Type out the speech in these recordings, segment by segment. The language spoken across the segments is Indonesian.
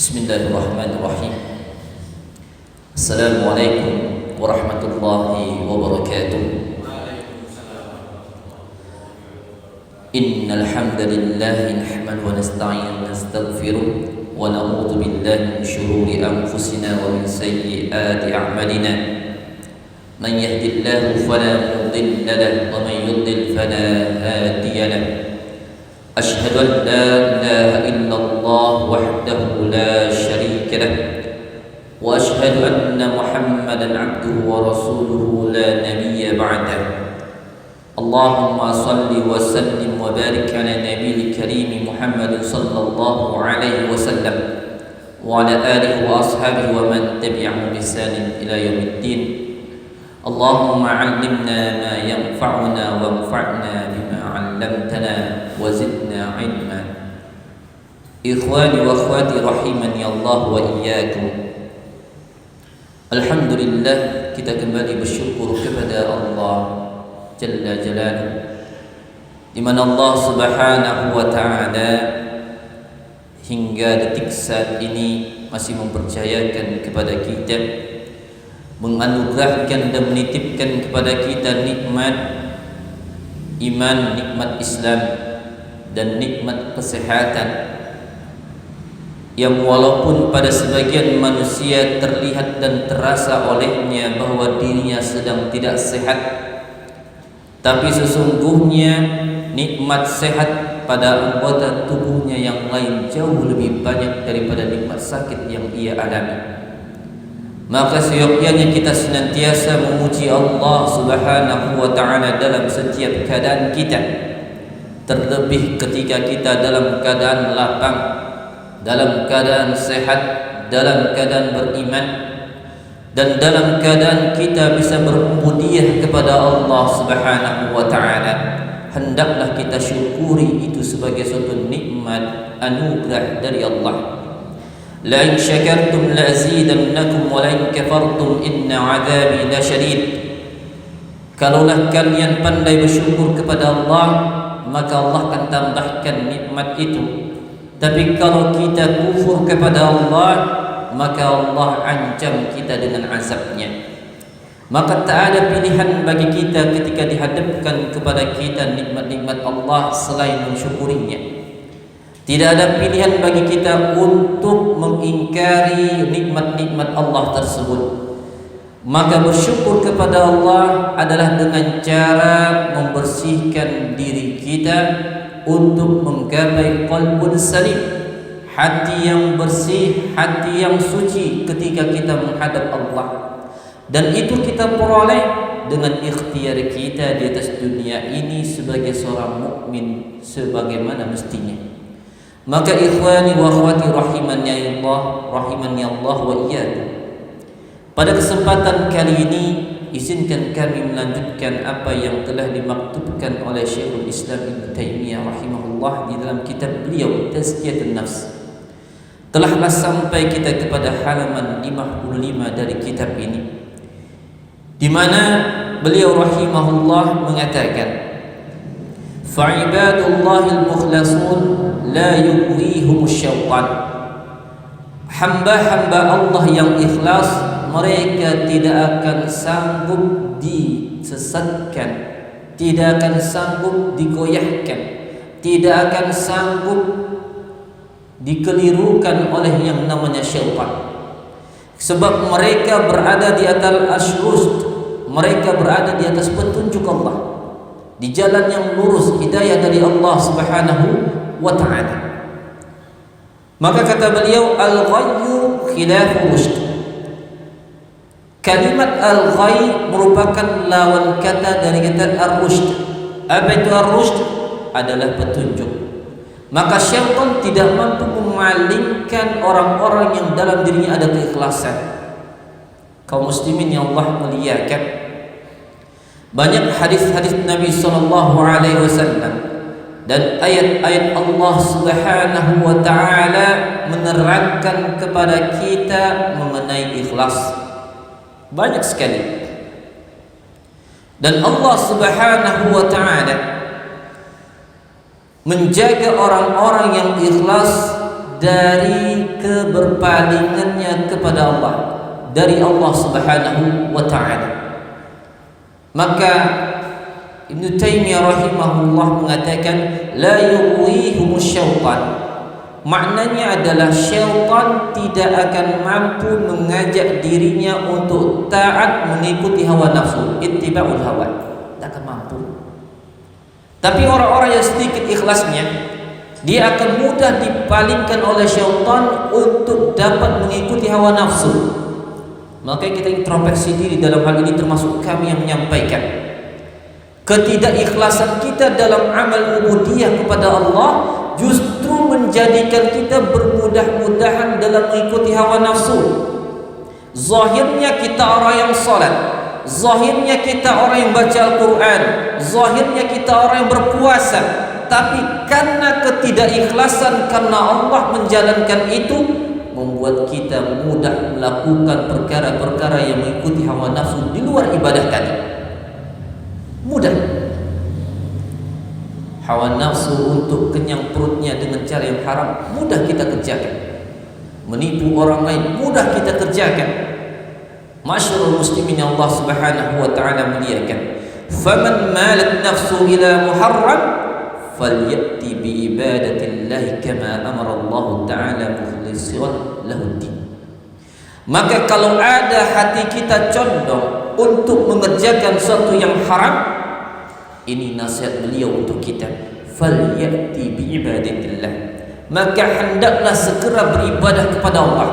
Bismillahirrahmanirrahim. Assalamualaikum warahmatullahi wabarakatuh. Innal hamdalillah nahmaduhu wa nasta'inuhu wa nastaghfiruh wa na'udzu billahi min shururi anfusina wa min sayyiati a'malina. Man yahdihillahu fala mudilla lahu wa man yudlil fala hadiya lahu. أشهد أن لا إله إلا الله وحده لا شريك له وأشهد أن محمدا عبده ورسوله لا نبي بعده اللهم صل وسلم وبارك على النبي الكريم محمد صلى الله عليه وسلم وعلى آله وأصحابه ومن تبعهم بإحسان إلى يوم الدين اللهم علمنا ما ينفعنا وانفعنا بما علمتنا وزدنا علما. Ikhwani wa akhwati rahimani Allah wa iyyakum. Alhamdulillah, kita kembali bersyukur kepada Allah Jalla Jalaluhu, di mana Allah Subhanahu wa taala hingga detik saat ini masih mempercayakan kepada kita, menganugerahkan dan menitipkan kepada kita nikmat iman, nikmat Islam dan nikmat kesehatan yang walaupun pada sebagian manusia terlihat dan terasa olehnya bahwa dirinya sedang tidak sehat, tapi sesungguhnya nikmat sehat pada anggota tubuhnya yang lain jauh lebih banyak daripada nikmat sakit yang ia alami. Maka seyogyanya kita senantiasa memuji Allah Subhanahu wa ta'ala dalam setiap keadaan kita, terlebih ketika kita dalam keadaan lapang, dalam keadaan sehat, dalam keadaan beriman, dan dalam keadaan kita bisa berubudiyah kepada Allah Subhanahu wa ta'ala. Hendaklah kita syukuri itu sebagai suatu nikmat anugerah dari Allah. La in syakartum la azidannakum wa la in kafartum inna 'adzabi lasyadid. Kalaulah kalian pandai bersyukur kepada Allah, maka Allah akan tambahkan nikmat itu. Tapi kalau kita kufur kepada Allah, maka Allah ancam kita dengan azabnya. Maka tak ada pilihan bagi kita ketika dihadapkan kepada kita nikmat-nikmat Allah selain mensyukurinya. Tidak ada pilihan bagi kita untuk mengingkari nikmat-nikmat Allah tersebut. Maka bersyukur kepada Allah adalah dengan cara membersihkan diri kita untuk menggapai qalbun salim, hati yang bersih, hati yang suci ketika kita menghadap Allah. Dan itu kita peroleh dengan ikhtiar kita di atas dunia ini sebagai seorang mukmin sebagaimana mestinya. Maka ikhwani wa akhwati rahimani Allah wa iyyakum. Pada kesempatan kali ini izinkan kami melanjutkan apa yang telah dimaktubkan oleh Syekhul Islam Ibnu Taimiyah rahimahullah di dalam kitab beliau Tazkiyatun Nafs. Telahlah sampai kita kepada halaman 55 dari kitab ini, di mana beliau rahimahullah mengatakan, fa'ibadullah al-mukhlasun la yughwihum syaitan. Hamba-hamba Allah yang ikhlas, mereka tidak akan sanggup disesatkan, tidak akan sanggup digoyahkan, tidak akan sanggup dikelirukan oleh yang namanya syaitan. Sebab mereka berada di atas asyrust, mereka berada di atas petunjuk Allah, di jalan yang lurus, hidayah dari Allah Subhanahu wa ta'ala. Maka kata beliau, al-ghayyu khilafu rushd. Kalimat al-ghay merupakan lawan kata dari kata ar-rushd. Apa itu ar-rushd? Adalah petunjuk. Maka syaitan tidak mampu memalingkan orang-orang yang dalam dirinya ada keikhlasan. Kaum muslimin yang Allah muliakan, banyak hadis-hadis Nabi sallallahu alaihi wasallam dan ayat-ayat Allah Subhanahu wa taala menerangkan kepada kita mengenai ikhlas. Banyak sekali. Dan Allah Subhanahu wa taala menjaga orang-orang yang ikhlas dari keberpalingannya kepada Allah dari Allah Subhanahu wa taala. Maka Ibnu Taimiyah rahimahullah mengatakan la yughwihumus syaitan. Maknanya adalah syaitan tidak akan mampu mengajak dirinya untuk taat mengikuti hawa nafsu, ittiba'ul hawa. Tak akan mampu. Tapi orang-orang yang sedikit ikhlasnya, dia akan mudah dipalingkan oleh syaitan untuk dapat mengikuti hawa nafsu. Maka kita introspeksi diri dalam hal ini, termasuk kami yang menyampaikan. Ketidakikhlasan kita dalam amal ubudiyah kepada Allah justru menjadikan kita bermudah-mudahan dalam mengikuti hawa nafsu. Zahirnya kita orang yang salat, zahirnya kita orang yang baca Al-Quran, zahirnya kita orang yang berpuasa, tapi karena ketidakikhlasan, karena Allah menjalankan itu, membuat kita mudah melakukan perkara-perkara yang mengikuti hawa nafsu di luar ibadah tadi. Mudah. Hawa nafsu untuk kenyang perutnya dengan cara yang haram mudah kita kerjakan. Menipu orang lain mudah kita kerjakan. Masyarul muslimin yang Allah Subhanahu wa taala muliakan. Faman malat nafsu ila muharram falyati bi ibadatillahi kama amara Allah taala mukhlishan lahu din. Maka kalau ada hati kita condong untuk mengerjakan sesuatu yang haram, ini nasihat beliau untuk kita, falyati bi ibadatillah, maka hendaklah segera beribadah kepada Allah,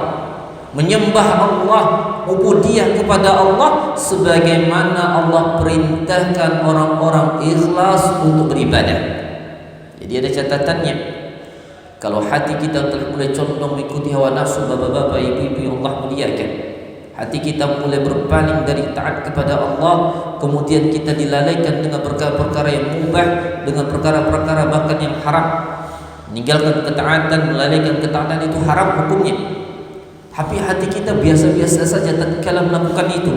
menyembah Allah, ubudiyah kepada Allah sebagaimana Allah perintahkan orang-orang ikhlas untuk beribadah. Jadi ada catatannya, kalau hati kita telah mulai condong mengikuti hawa nafsu, bapak-bapak, ibu-ibu yang Allah muliakan, hati kita mulai berpaling dari taat kepada Allah, kemudian kita dilalaikan dengan perkara-perkara yang mubah, dengan perkara-perkara bahkan yang haram. Meninggalkan ketaatan, melalaikan ketaatan itu haram hukumnya. Tapi hati kita biasa-biasa saja tatkala melakukan itu,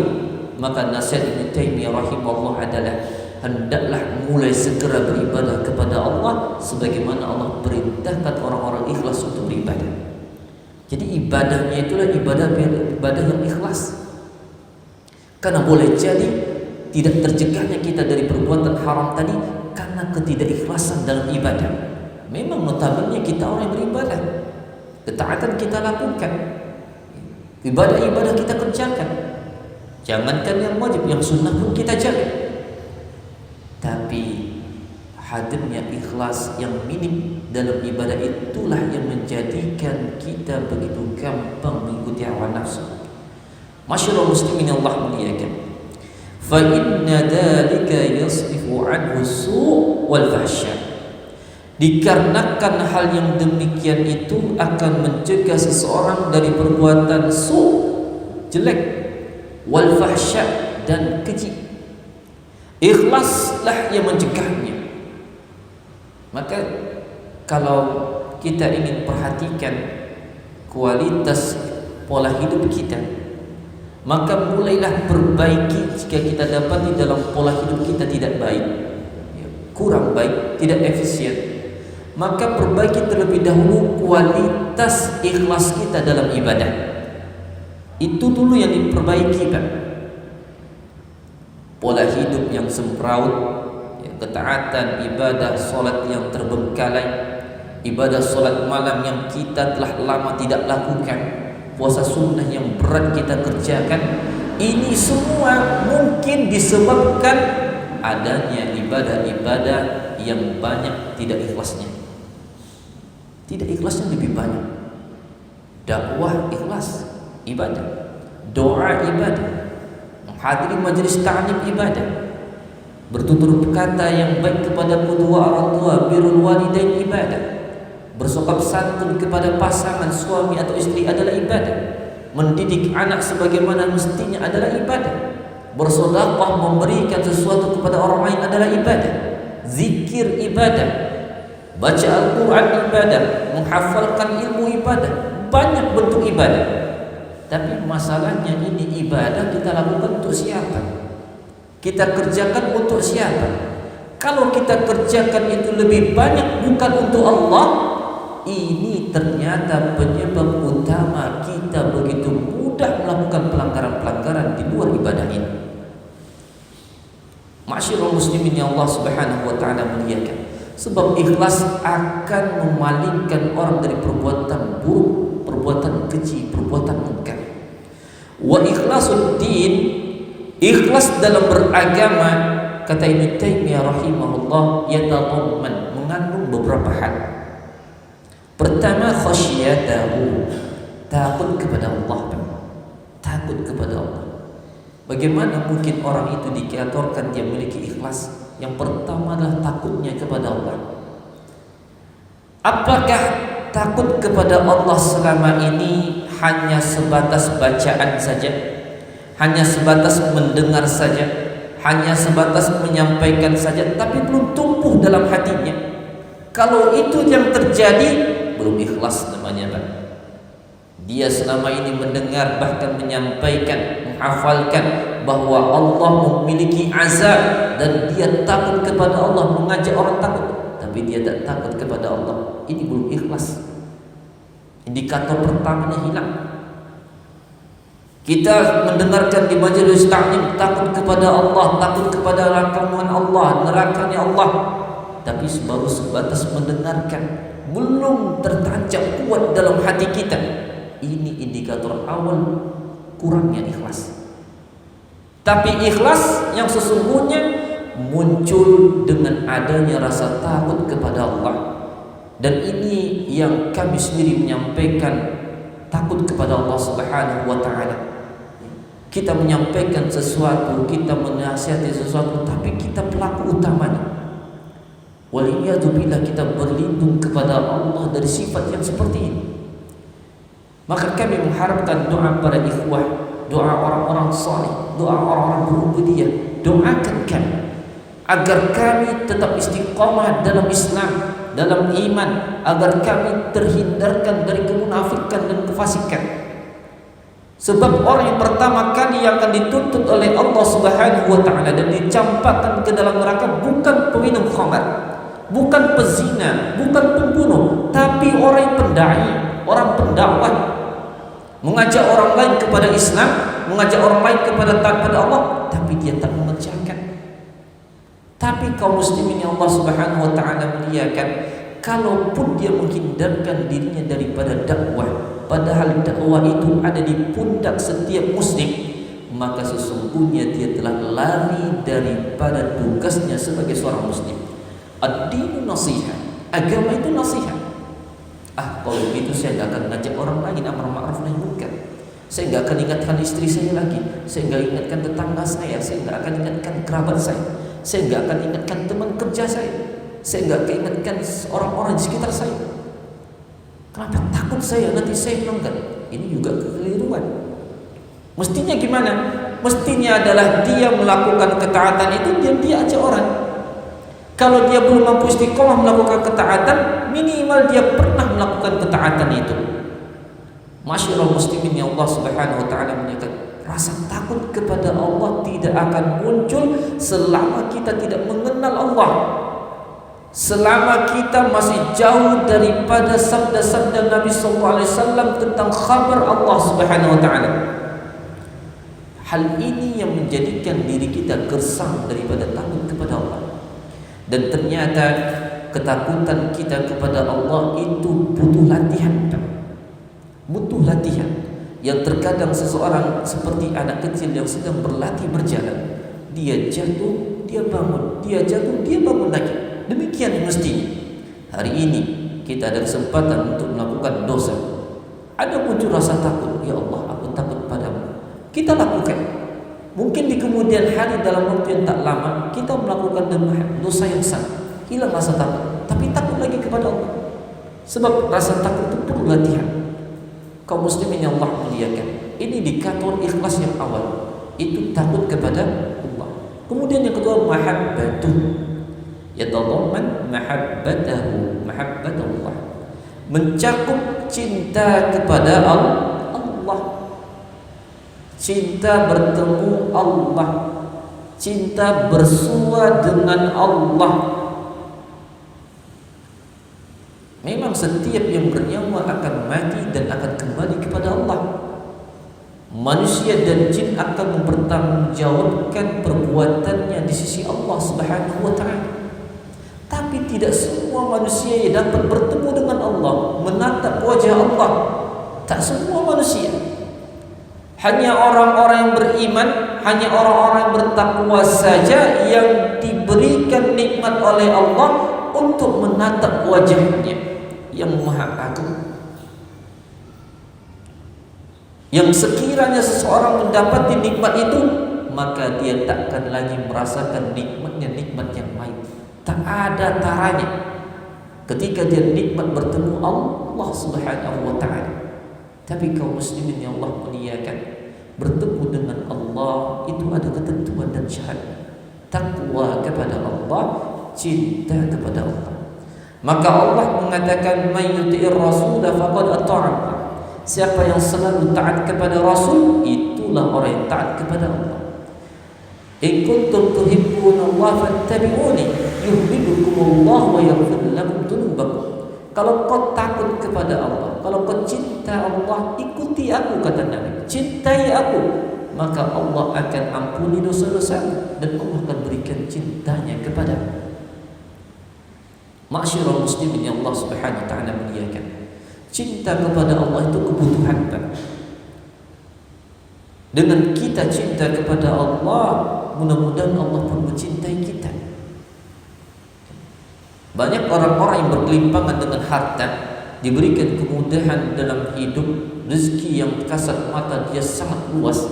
maka nasihat Ibnu Taimiyah rahimahullah adalah hendaklah mulai segera beribadah kepada Allah sebagaimana Allah perintahkan orang-orang ikhlas untuk beribadah. Jadi ibadahnya itulah ibadah yang ikhlas. Karena boleh jadi tidak tercegahnya kita dari perbuatan haram tadi karena ketidakikhlasan dalam ibadah. Memang notabene kita orang yang beribadah, ketaatan kita lakukan, ibadah-ibadah kita kerjakan, jangankan yang wajib, yang sunnah pun kita jaga. Tapi hadirnya ikhlas yang minim dalam ibadah itulah yang menjadikan kita begitu gampang mengikuti hawa nafsu. Masyarul muslimin Allah muliakan, fa inna dzalika yasrifu anhu su' wal fahsya. Dikarenakan hal yang demikian itu akan mencegah seseorang dari perbuatan su', jelek, wal fahsya, dan keji. Ikhlaslah yang mencegahnya. Maka kalau kita ingin perhatikan kualitas pola hidup kita, maka mulailah perbaiki jika kita dapati dalam pola hidup kita tidak baik, kurang baik, tidak efisien, maka perbaiki terlebih dahulu kualitas ikhlas kita dalam ibadah. Itu dulu yang diperbaiki, Pak. Pola hidup yang semraut, ketaatan, ibadah solat yang terbengkalai, ibadah solat malam yang kita telah lama tidak lakukan, puasa sunnah yang berat kita kerjakan. Ini semua mungkin disebabkan adanya ibadah-ibadah yang banyak tidak ikhlasnya. Tidak ikhlasnya lebih banyak. Dakwah ikhlas, ibadah. Doa ibadah. Menghadiri majelis ta'lim ibadah. Bertutur kata yang baik kepada kedua orang tua, birrul walidain ibadah. Bersopan santun kepada pasangan suami atau istri adalah ibadah. Mendidik anak sebagaimana mestinya adalah ibadah. Bersedekah, memberikan sesuatu kepada orang lain adalah ibadah. Zikir ibadah, baca Al-Quran ibadah, menghafalkan ilmu ibadah, banyak bentuk ibadah. Tapi masalahnya ini ibadah kita lakukan untuk siapa? Kita kerjakan untuk siapa? Kalau kita kerjakan itu lebih banyak bukan untuk Allah, ini ternyata penyebab utama kita begitu mudah melakukan pelanggaran-pelanggaran di luar ibadah ini. Ma'asyiral muslimin yang Allah Subhanahu wa taala muliakan. Sebab ikhlas akan memalingkan orang dari perbuatan buruk, perbuatan keji, perbuatan munkar. Wa ikhlasul din, ikhlas dalam beragama, kata Ibnu Taimiyah rahimahullah, yatadamman, mengandung beberapa hal. Pertama, khasyatahu, takut kepada Allah. Takut kepada Allah. Bagaimana mungkin orang itu dikatorkan dia memiliki ikhlas? Yang pertama adalah takutnya kepada Allah. Apakah takut kepada Allah selama ini hanya sebatas bacaan saja? Hanya sebatas mendengar saja? Hanya sebatas menyampaikan saja, tapi belum tumbuh dalam hatinya? Kalau itu yang terjadi, belum ikhlas namanya, Pak. Dia selama ini mendengar, bahkan menyampaikan, menghafalkan bahwa Allah memiliki azab dan dia takut kepada Allah, mengajak orang takut, tapi dia tak takut kepada Allah. Ini belum ikhlas. Indikator pertamanya hilang. Kita mendengarkan di majelis taklim takut kepada Allah, takut kepada rangkaman Allah, nerakanya Allah, tapi baru sebatas mendengarkan, belum tertancap kuat dalam hati kita. Ini indikator awal kurangnya ikhlas. Tapi ikhlas yang sesungguhnya muncul dengan adanya rasa takut kepada Allah. Dan ini yang kami sendiri menyampaikan, takut kepada Allah Subhanahu wa taala. Kita menyampaikan sesuatu, kita menasihati sesuatu, tapi kita pelaku utamanya. Waliyadu billah, kita berlindung kepada Allah dari sifat yang seperti ini. Maka kami mengharapkan doa para ikhwah, doa orang-orang saleh, doa orang-orang berubudiyah, doakan kami agar kami tetap istiqamah dalam Islam, dalam iman, agar kami terhindarkan dari kemunafikan dan kefasikan. Sebab orang yang pertama kali yang akan dituntut oleh Allah Subhanahu wa taala dan dicampakkan ke dalam neraka bukan peminum khamar, bukan pezina, bukan pembunuh, tapi orang yang pendai, orang pendakwah, mengajak orang lain kepada Islam, mengajak orang lain kepada taat pada Allah, tapi dia tak mengerjakan. Tapi kaum muslimin yang Allah Subhanahu wa taala muliakan, kalaupun dia menghindarkan dirinya daripada dakwah, padahal dakwah itu ada di pundak setiap muslim, maka sesungguhnya dia telah lari daripada tugasnya sebagai seorang muslim. Ad-dinu nasihat, agama itu nasihat. Kalau begitu saya tidak akan mengajak orang lain amar ma'ruf nahi munkar. Saya tidak akan ingatkan istri saya lagi, saya tidak ingatkan tetangga saya tidak akan ingatkan kerabat saya tidak akan ingatkan teman kerja saya tidak akan ingatkan orang-orang di sekitar saya. Kenapa? Takut saya nanti saya melanggar. Ini juga kekeliruan. Mestinya gimana? Mestinya adalah dia melakukan ketaatan itu dia ajak orang. Kalau dia belum mampu istiqomah melakukan ketaatan, minimal dia pernah melakukan ketaatan itu. Masyaallah muslimin yang Allah Subhanahu wa taala menyatakan, rasa takut kepada Allah tidak akan muncul selama kita tidak mengenal Allah. Selama kita masih jauh daripada sabda-sabda Nabi sallallahu alaihi wasallam tentang kabar Allah Subhanahu wa taala. Hal ini yang menjadikan diri kita gersang daripada takut kepada Allah. Dan ternyata ketakutan kita kepada Allah itu butuh latihan. Butuh latihan. Yang terkadang seseorang seperti anak kecil yang sedang berlatih berjalan. Dia jatuh, dia bangun, dia jatuh, dia bangun lagi. Demikian mestinya. Hari ini kita ada kesempatan untuk melakukan dosa. Ada muncul rasa takut, ya Allah, aku takut padamu. Kita lakukan. Mungkin di kemudian hari dalam waktu yang tak lama kita melakukan dosa yang sama, hilang rasa takut, tapi takut lagi kepada Allah. Sebab rasa takut itu perlu latihan. Kaum muslimin yang Allah muliakan, ini indikator ikhlas yang awal, itu takut kepada Allah. Kemudian yang kedua, mahabbatuh, yatadamman mahabbatahu, mahabbatullah, mencakup cinta kepada Allah. Cinta bertemu Allah, cinta bersua dengan Allah. Memang setiap yang bernyawa akan mati dan akan kembali kepada Allah. Manusia dan jin akan mempertanggungjawabkan perbuatannya di sisi Allah Subhanahu wa taala. Tapi tidak semua manusia yang dapat bertemu dengan Allah, menatap wajah Allah. Tak semua manusia. Hanya orang-orang yang beriman, hanya orang-orang yang bertakwa saja yang diberikan nikmat oleh Allah untuk menatap wajahnya yang maha agung. Yang sekiranya seseorang mendapati nikmat itu, maka dia takkan lagi merasakan nikmatnya nikmat yang lain. Tak ada taranya ketika dia nikmat bertemu Allah Subhanahu wa taala. Tapi kaum muslimin yang Allah muliakan, bertemu dengan Allah itu ada ketentuan dan syaratnya. Takwa kepada Allah, cinta kepada Allah. Maka Allah mengatakan, "May yuti'ir rasul faqad ata'a." Siapa yang selalu taat kepada Rasul, itulah orang yang taat kepada Allah. In kuntum tuhibbunallaha fattabi'uni yuhibbukumullah wa yaghfir lakum dzunubakum. Kalau kau takut kepada Allah, kalau kau cinta Allah, ikuti aku, kata Nabi. Cintai aku, maka Allah akan ampuni dosa-dosa dan Allah akan berikan cintanya kepadamu. Ma'syiral muslimin yang Allah Subhanahu wa taala muliakan. Cinta kepada Allah itu kebutuhan, Pak. Dengan kita cinta kepada Allah, mudah-mudahan Allah pun mencintai kita. Banyak orang-orang yang bergelimpangan dengan harta, diberikan kemudahan dalam hidup, rezeki yang kasat mata dia sangat luas,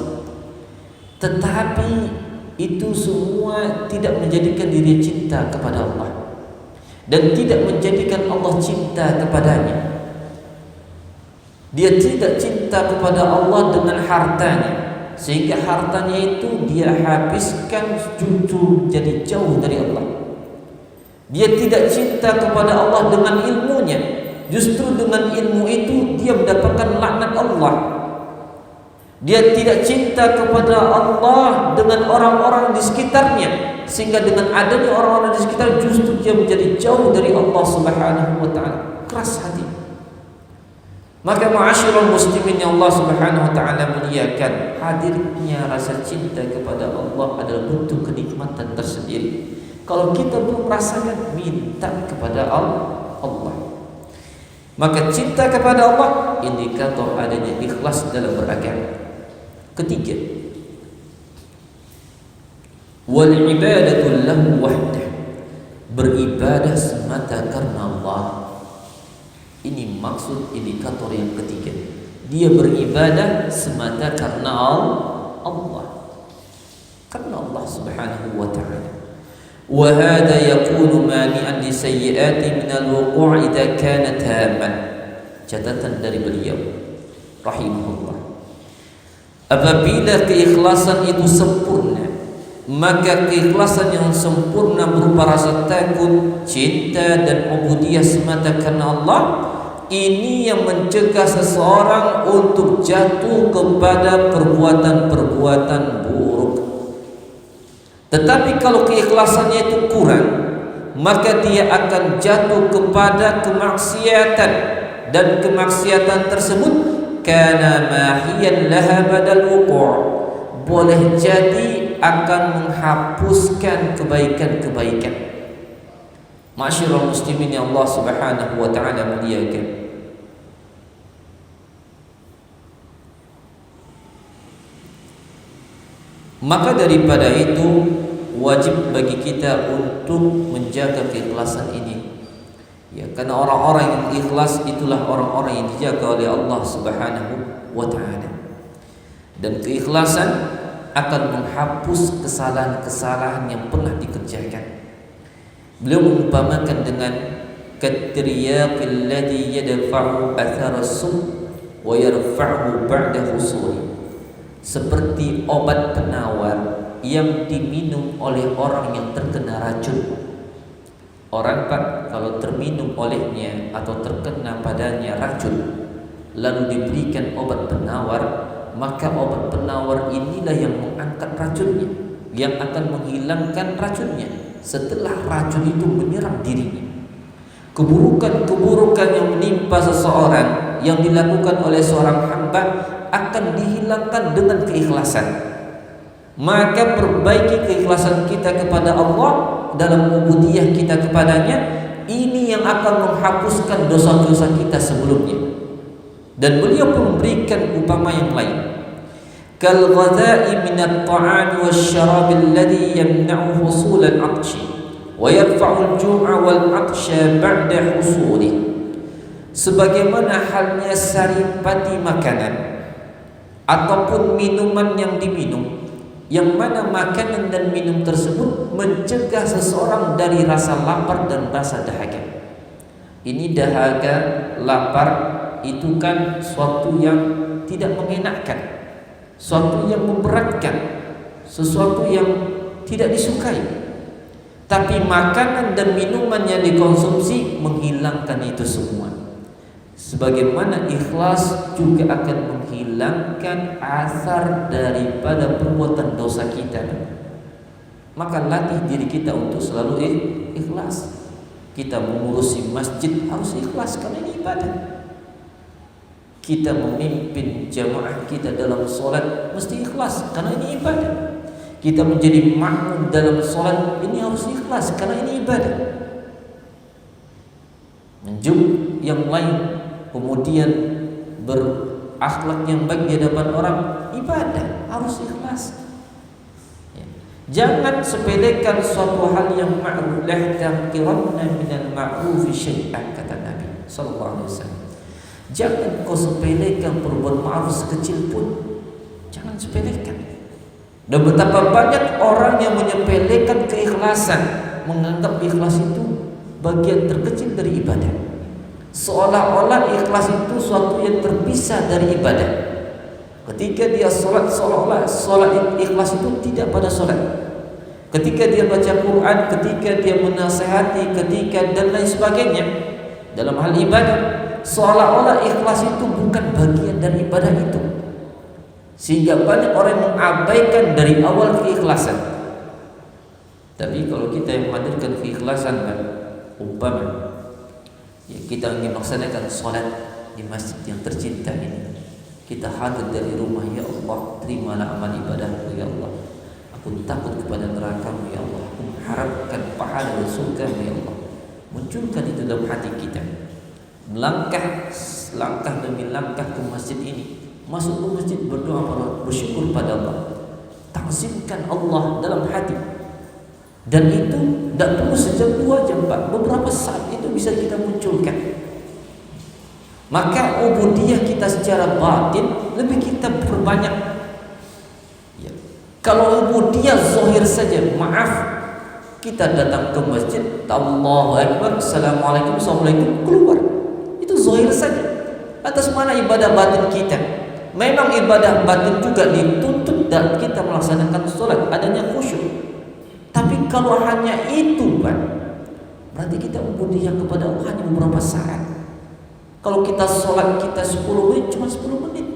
tetapi itu semua tidak menjadikan diri cinta kepada Allah dan tidak menjadikan Allah cinta kepadanya. Dia tidak cinta kepada Allah dengan hartanya, sehingga hartanya itu dia habiskan justru jadi jauh dari Allah. Dia tidak cinta kepada Allah dengan ilmunya, justru dengan ilmu itu dia mendapatkan laknat Allah. Dia tidak cinta kepada Allah dengan orang-orang di sekitarnya, sehingga dengan adanya orang-orang di sekitar justru dia menjadi jauh dari Allah Subhanahu wa taala. Keras hati. Maka ma'asyiral muslimin yang Allah Subhanahu wa taala muliakan, hadirnya rasa cinta kepada Allah adalah bentuk kenikmatan tersendiri. Kalau kita belum merasakan, minta kepada Allah. Maka cinta kepada Allah indikator adanya ikhlas dalam beragama. Ketiga, wal ibadatu lahu wahdah, beribadah semata karena Allah. Ini maksud indikator yang ketiga. Dia beribadah semata karena Allah. Karena Allah Subhanahu wa taala. وهذا يكون مانعا لسيئات من الوقوع إذا كان تاما. Catatan dari beliau rahimahullah, apabila keikhlasan itu sempurna, maka keikhlasan yang sempurna berupa rasa takut, cinta dan ubudiyah semata karena Allah, ini yang mencegah seseorang untuk jatuh kepada perbuatan-perbuatan buruk. Tetapi kalau keikhlasannya itu kurang, maka dia akan jatuh kepada kemaksiatan, dan kemaksiatan tersebut kana mahiyan laha badal wuqu', boleh jadi akan menghapuskan kebaikan-kebaikan. Ma'asyiral muslimin yang Allah Subhanahu wa taala muliakan. Maka daripada itu wajib bagi kita untuk menjaga keikhlasan ini. Ya, karena orang-orang yang ikhlas itulah orang-orang yang dijaga oleh Allah Subhanahu wa taala. Dan keikhlasan akan menghapus kesalahan-kesalahan yang pernah dikerjakan. Beliau mengumpamakan dengan katriyaqil ladzi yadfa'u athara as-sum wa yarfa'u ba'da husuli. Seperti obat penawar yang diminum oleh orang yang terkena racun. Orang Pak, kalau terminum olehnya atau terkena padanya racun, lalu diberikan obat penawar, maka obat penawar inilah yang mengangkat racunnya, yang akan menghilangkan racunnya setelah racun itu menyerang dirinya. keburukan-keburukan yang menimpa seseorang yang dilakukan oleh seorang hamba akan dihilangkan dengan keikhlasan. Maka perbaiki keikhlasan kita kepada Allah dalam ubudiyah kita kepadanya. Ini yang akan menghapuskan dosa-dosa kita sebelumnya. Dan beliau pun memberikan upama yang lain. Kal ghadha'i min at-ta'ami wasyarab alladhi yamna'u husul al-'atsh wa yarfa'u al-ju'a wal-'atsha ba'da husuli. Sebagaimana halnya saripati makanan ataupun minuman yang diminum, yang mana makanan dan minum tersebut mencegah seseorang dari rasa lapar dan rasa dahaga. Ini dahaga, lapar itu kan suatu yang tidak mengenakkan, suatu yang memberatkan, sesuatu yang tidak disukai. Tapi makanan dan minuman yang dikonsumsi menghilangkan itu semua. Sebagaimana ikhlas juga akan menghilangkan asar daripada perbuatan dosa kita. Maka latih diri kita untuk selalu ikhlas. Kita mengurusi masjid harus ikhlas karena ini ibadah. Kita memimpin jamaah kita dalam sholat mesti ikhlas karena ini ibadah. Kita menjadi makmum dalam sholat ini harus ikhlas karena ini ibadah. Menjum yang lain, kemudian berakhlak yang baik di hadapan orang, ibadah harus ikhlas. Ya. Jangan sepelekan suatu hal yang ma'ruf, la tahqiranna minal ma'ruf syai'an, kata Nabi sallallahu alaihi wasallam. Jangan kau sepelekan perbuatan ma'ruf sekecil pun, jangan sepelekan. Dan betapa banyak orang yang menyepelekan keikhlasan, menganggap ikhlas itu bagian terkecil dari ibadah. Seolah-olah ikhlas itu suatu yang terpisah dari ibadah. Ketika dia sholat, seolah-olah sholat ikhlas itu tidak pada sholat. Ketika dia baca Quran, ketika dia menasihati, ketika dan lain sebagainya dalam hal ibadah, seolah-olah ikhlas itu bukan bagian dari ibadah itu. Sehingga banyak orang yang mengabaikan dari awal keikhlasan. Tapi kalau kita yang menghadirkan keikhlasan, umpama ya, kita ingin melaksanakan sholat di masjid yang tercinta ini, kita hadir dari rumah, ya Allah, terimalah amal ibadahku ya Allah. Aku takut kepada neraka-Mu ya Allah. Aku mengharapkan pahala dan surga-Mu ya Allah. Munculkan itu dalam hati kita. Melangkah langkah demi langkah ke masjid ini, masuk ke masjid, berdoa, bersyukur pada Allah, takzimkan Allah dalam hati. Dan itu tidak perlu sejam 2 jam, Pak. Beberapa saat itu bisa kita munculkan. Maka ubudiyah kita secara batin lebih kita perbanyak. Ya. Kalau ubudiyah zahir saja, maaf, kita datang ke masjid, Allahu Akbar, Assalamualaikum, Assalamualaikum, keluar. Itu zahir saja. Atas mana ibadah batin kita? Memang ibadah batin juga dituntut dalam kita melaksanakan sholat, adanya khusyuk. Tapi kalau hanya itu, Pak, berarti kita ubudiyah kepada Allah hanya beberapa saat. Kalau kita sholat kita 10 menit, cuma 10 menit.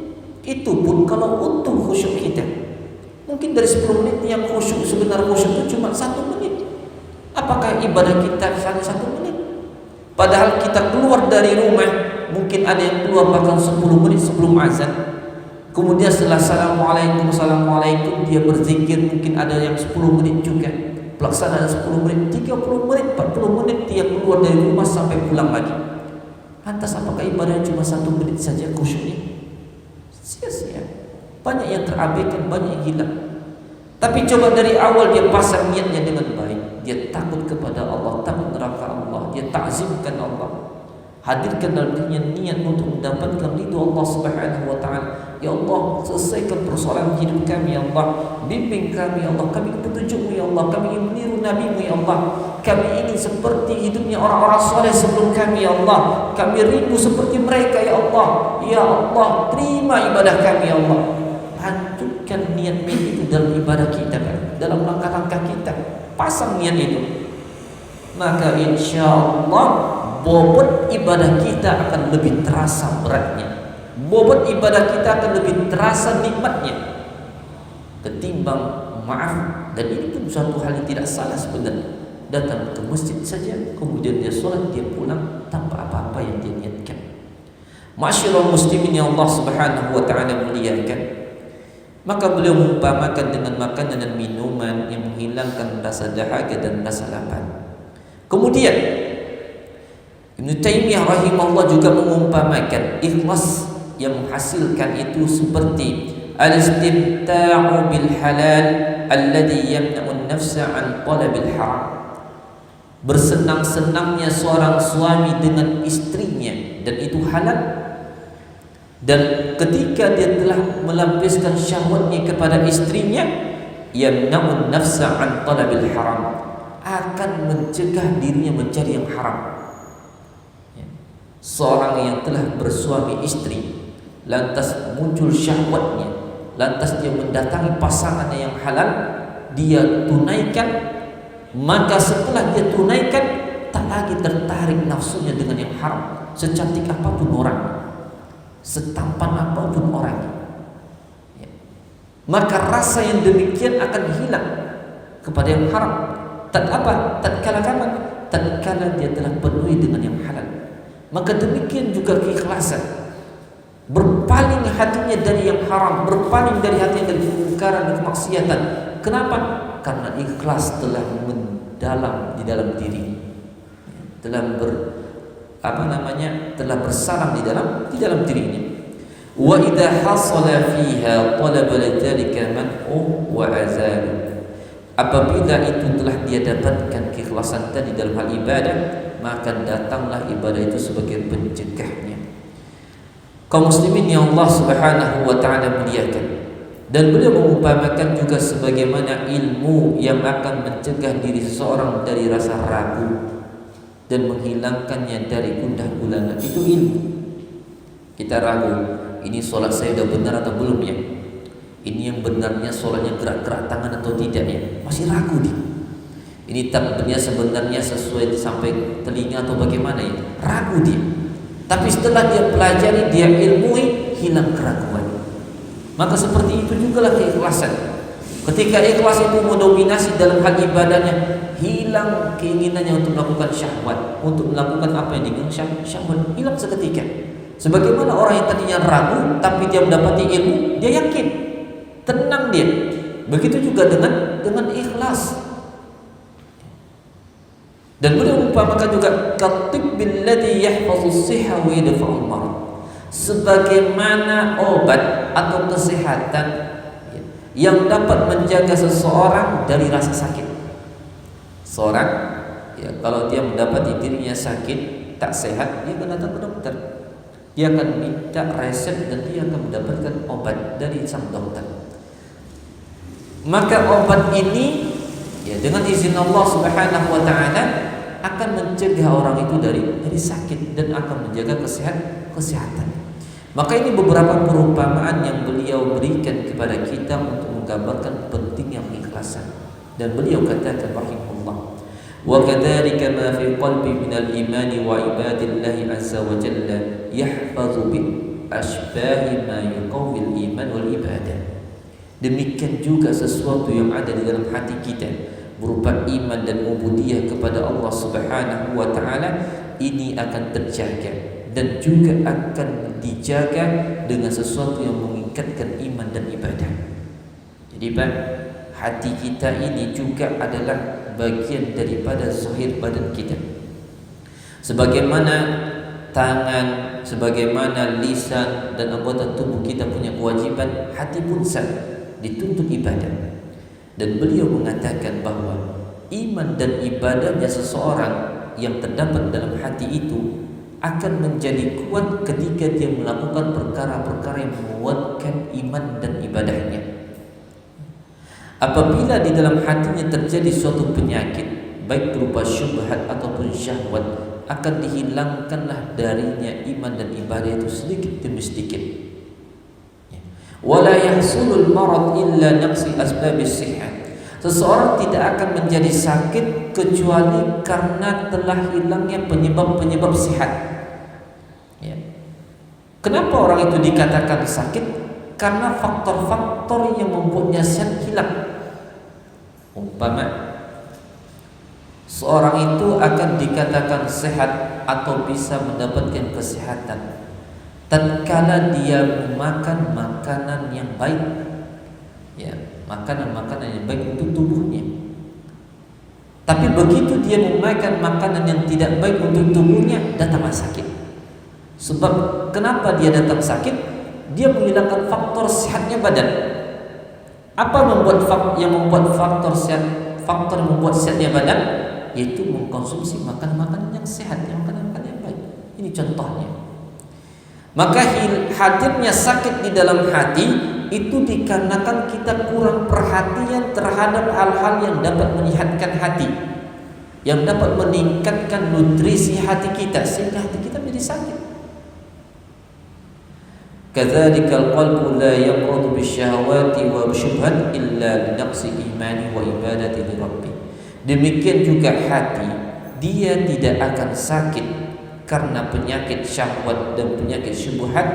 Itu pun kalau utuh khusyuk kita. Mungkin dari 10 menit yang khusyuk, sebentar khusyuk itu cuma 1 menit. Apakah ibadah kita hanya 1 menit? Padahal kita keluar dari rumah, mungkin ada yang keluar bahkan 10 menit sebelum azan. Kemudian setelah Assalamualaikum, Assalamualaikum, dia berzikir, mungkin ada yang 10 menit juga. Pelaksanaan 10 menit, 30 menit, 40 menit dia keluar dari rumah sampai pulang lagi. Lantas apakah ibadah cuma 1 menit saja khusyuknya? Sia-sia. Banyak yang terabaikan, banyak yang hilang. Tapi coba dari awal dia pasang niatnya dengan baik. Dia takut kepada Allah, takut neraka Allah, dia ta'zimkan Allah. Hadirkan dalam dirinya niat untuk mendapatkan ridho Allah Subhanahu wa taala. Ya Allah, selesaikan persoalan hidup kami ya Allah. Bimbing kami ya Allah, kami petunjuk-Mu ya Allah, kami ingin meniru Nabi-Mu ya Allah. Kami ingin seperti hidupnya orang-orang soleh sebelum kami ya Allah. Kami rindu seperti mereka ya Allah. Ya Allah, terima ibadah kami ya Allah. Hancurkan niat itu dalam ibadah kita, dalam langkah-langkah kita. Pasang niat itu. Maka insyaallah bobot ibadah kita akan lebih terasa beratnya. Bobot ibadah kita akan lebih terasa nikmatnya ketimbang maaf. Dan ini pun suatu hal yang tidak salah sebenarnya. datang ke masjid saja, kemudian dia sholat, dia pulang tanpa apa-apa yang dia niatkan. Ma'asyiral muslimin yang Allah Subhanahu wa taala muliakan, maka beliau mengumpamakan dengan makanan dan minuman yang menghilangkan rasa dahaga dan rasa lapar. Kemudian Ibnu Taimiyah rahimahullah juga mengumpamakan ikhlas yang menghasilkan itu seperti al-istimta'u bil halal alladhi yamna'u an-nafsa 'an talabil haram. Bersenang-senangnya seorang suami dengan istrinya dan itu halal, dan ketika dia telah melampiaskan syahwatnya kepada istrinya, yamna'un nafsa an talabil haram, akan mencegah dirinya mencari yang haram. Seorang yang telah bersuami istri, lantas muncul syahwatnya, lantas dia mendatangi pasangannya yang halal, dia tunaikan, maka setelah dia tunaikan tak lagi tertarik nafsunya dengan yang haram, secantik apapun orang, setampan apapun orang, ya. Maka rasa yang demikian akan hilang kepada yang haram. Tatkala kapan? Tatkala dia telah penuhi dengan yang halal. Maka demikian juga keikhlasan, berpaling hatinya dari yang haram, berpaling dari hatinya dari kemungkaran dan kemaksiatan. Kenapa? Karena ikhlas telah mendalam di dalam diri, telah telah bersarang di dalam dirinya. Wa idza hasala fiha talaba lidzalika man'u wa azal. Apabila itu telah dia dapatkan keikhlasan tadi dalam hal ibadah, maka datanglah ibadah itu sebagai pencegahnya. Kaum muslimin yang Allah Subhanahu wa taala muliakan, dan beliau mengumpamakan juga sebagaimana ilmu yang akan mencegah diri seseorang dari rasa ragu dan menghilangkannya dari gundah gulana. Itu ilmu. Kita ragu, ini sholat saya sudah benar atau belum ya? Ini yang benarnya sholatnya gerak-gerak tangan atau tidak ya? Masih ragu dia. Ini takbirnya sebenarnya sesuai sampai telinga atau bagaimana ya? Ragu dia. Tapi setelah dia pelajari, dia ilmui, hilang keraguan. Maka seperti itu jugalah keikhlasan. Ketika ikhlas itu mendominasi dalam hal ibadahnya, hilang keinginannya untuk melakukan syahwat, untuk melakukan apa yang diinginkan syahwat, hilang seketika. Sebagaimana orang yang tadinya ragu, tapi dia mendapati ilmu, dia yakin, tenang dia. Begitu juga dengan ikhlas. Dan beliau mengumpamakan juga katibbil ladzi yahfazu as-sihha wa yadfa'ul marad. Sebagaimana obat atau kesehatan yang dapat menjaga seseorang dari rasa sakit. Seorang ya, kalau dia mendapati dirinya sakit, tak sehat, dia akan datang ke dokter. Dia akan minta resep dan dia akan mendapatkan obat dari sang dokter. Maka obat ini ya, dengan izin Allah Subhanahu wa taala akan mencegah orang itu dari sakit dan akan menjaga kesehatan. Maka ini beberapa perumpamaan yang beliau berikan kepada kita untuk menggambarkan pentingnya keikhlasan. Dan beliau katakan rahimahullah, wa kadzalika ma fi qalbi minal imani wa ibadillahi azza wa jalla yahfazu bi ashbahi ma yuqawwil iman wal ibadah. Demikian juga sesuatu yang ada di dalam hati kita berupa iman dan ubudiyah kepada Allah Subhanahu wa taala, ini akan terjaga dan juga akan dijaga dengan sesuatu yang mengikatkan iman dan ibadah. Jadi hati kita ini juga adalah bagian daripada zahir badan kita. Sebagaimana tangan, sebagaimana lisan dan anggota tubuh kita punya kewajiban, hati pun sama, dituntut ibadah. Dan beliau mengatakan bahwa iman dan ibadahnya seseorang yang terdapat dalam hati itu akan menjadi kuat ketika dia melakukan perkara-perkara yang menguatkan iman dan ibadahnya. Apabila di dalam hatinya terjadi suatu penyakit, baik berupa syubhat ataupun syahwat, akan dihilangkanlah darinya iman dan ibadah itu sedikit demi sedikit. Wala yahsulul marad illa naqsi asbabis sihah. Seseorang tidak akan menjadi sakit kecuali karena telah hilangnya penyebab-penyebab sehat. Ya. Kenapa orang itu dikatakan sakit? Karena faktor-faktor yang membuatnya sehat hilang. Umpama seorang itu akan dikatakan sehat atau bisa mendapatkan kesehatan tatkala dia memakan makanan yang baik, ya, makanan-makanan yang baik untuk tubuhnya. Tapi begitu dia memakan makanan yang tidak baik untuk tubuhnya, datanglah sakit. Sebab kenapa dia datang sakit? Dia menghilangkan faktor sehatnya badan. Apa yang membuat faktor yang membuat sehatnya badan? Yaitu mengkonsumsi makanan-makanan yang sehat, makanan-makanan yang baik. Ini contohnya. Maka hadirnya sakit di dalam hati itu dikarenakan kita kurang perhatian terhadap hal-hal yang dapat menyehatkan hati, yang dapat meningkatkan nutrisi hati kita sehingga hati kita menjadi sakit. Kadzalikal qalbu la yamradu bisyahawati wa bisyubhat illa linaqsi imani wa ibadati li rabbih. Demikian juga hati, dia tidak akan sakit karena penyakit syahwat dan penyakit syubhat,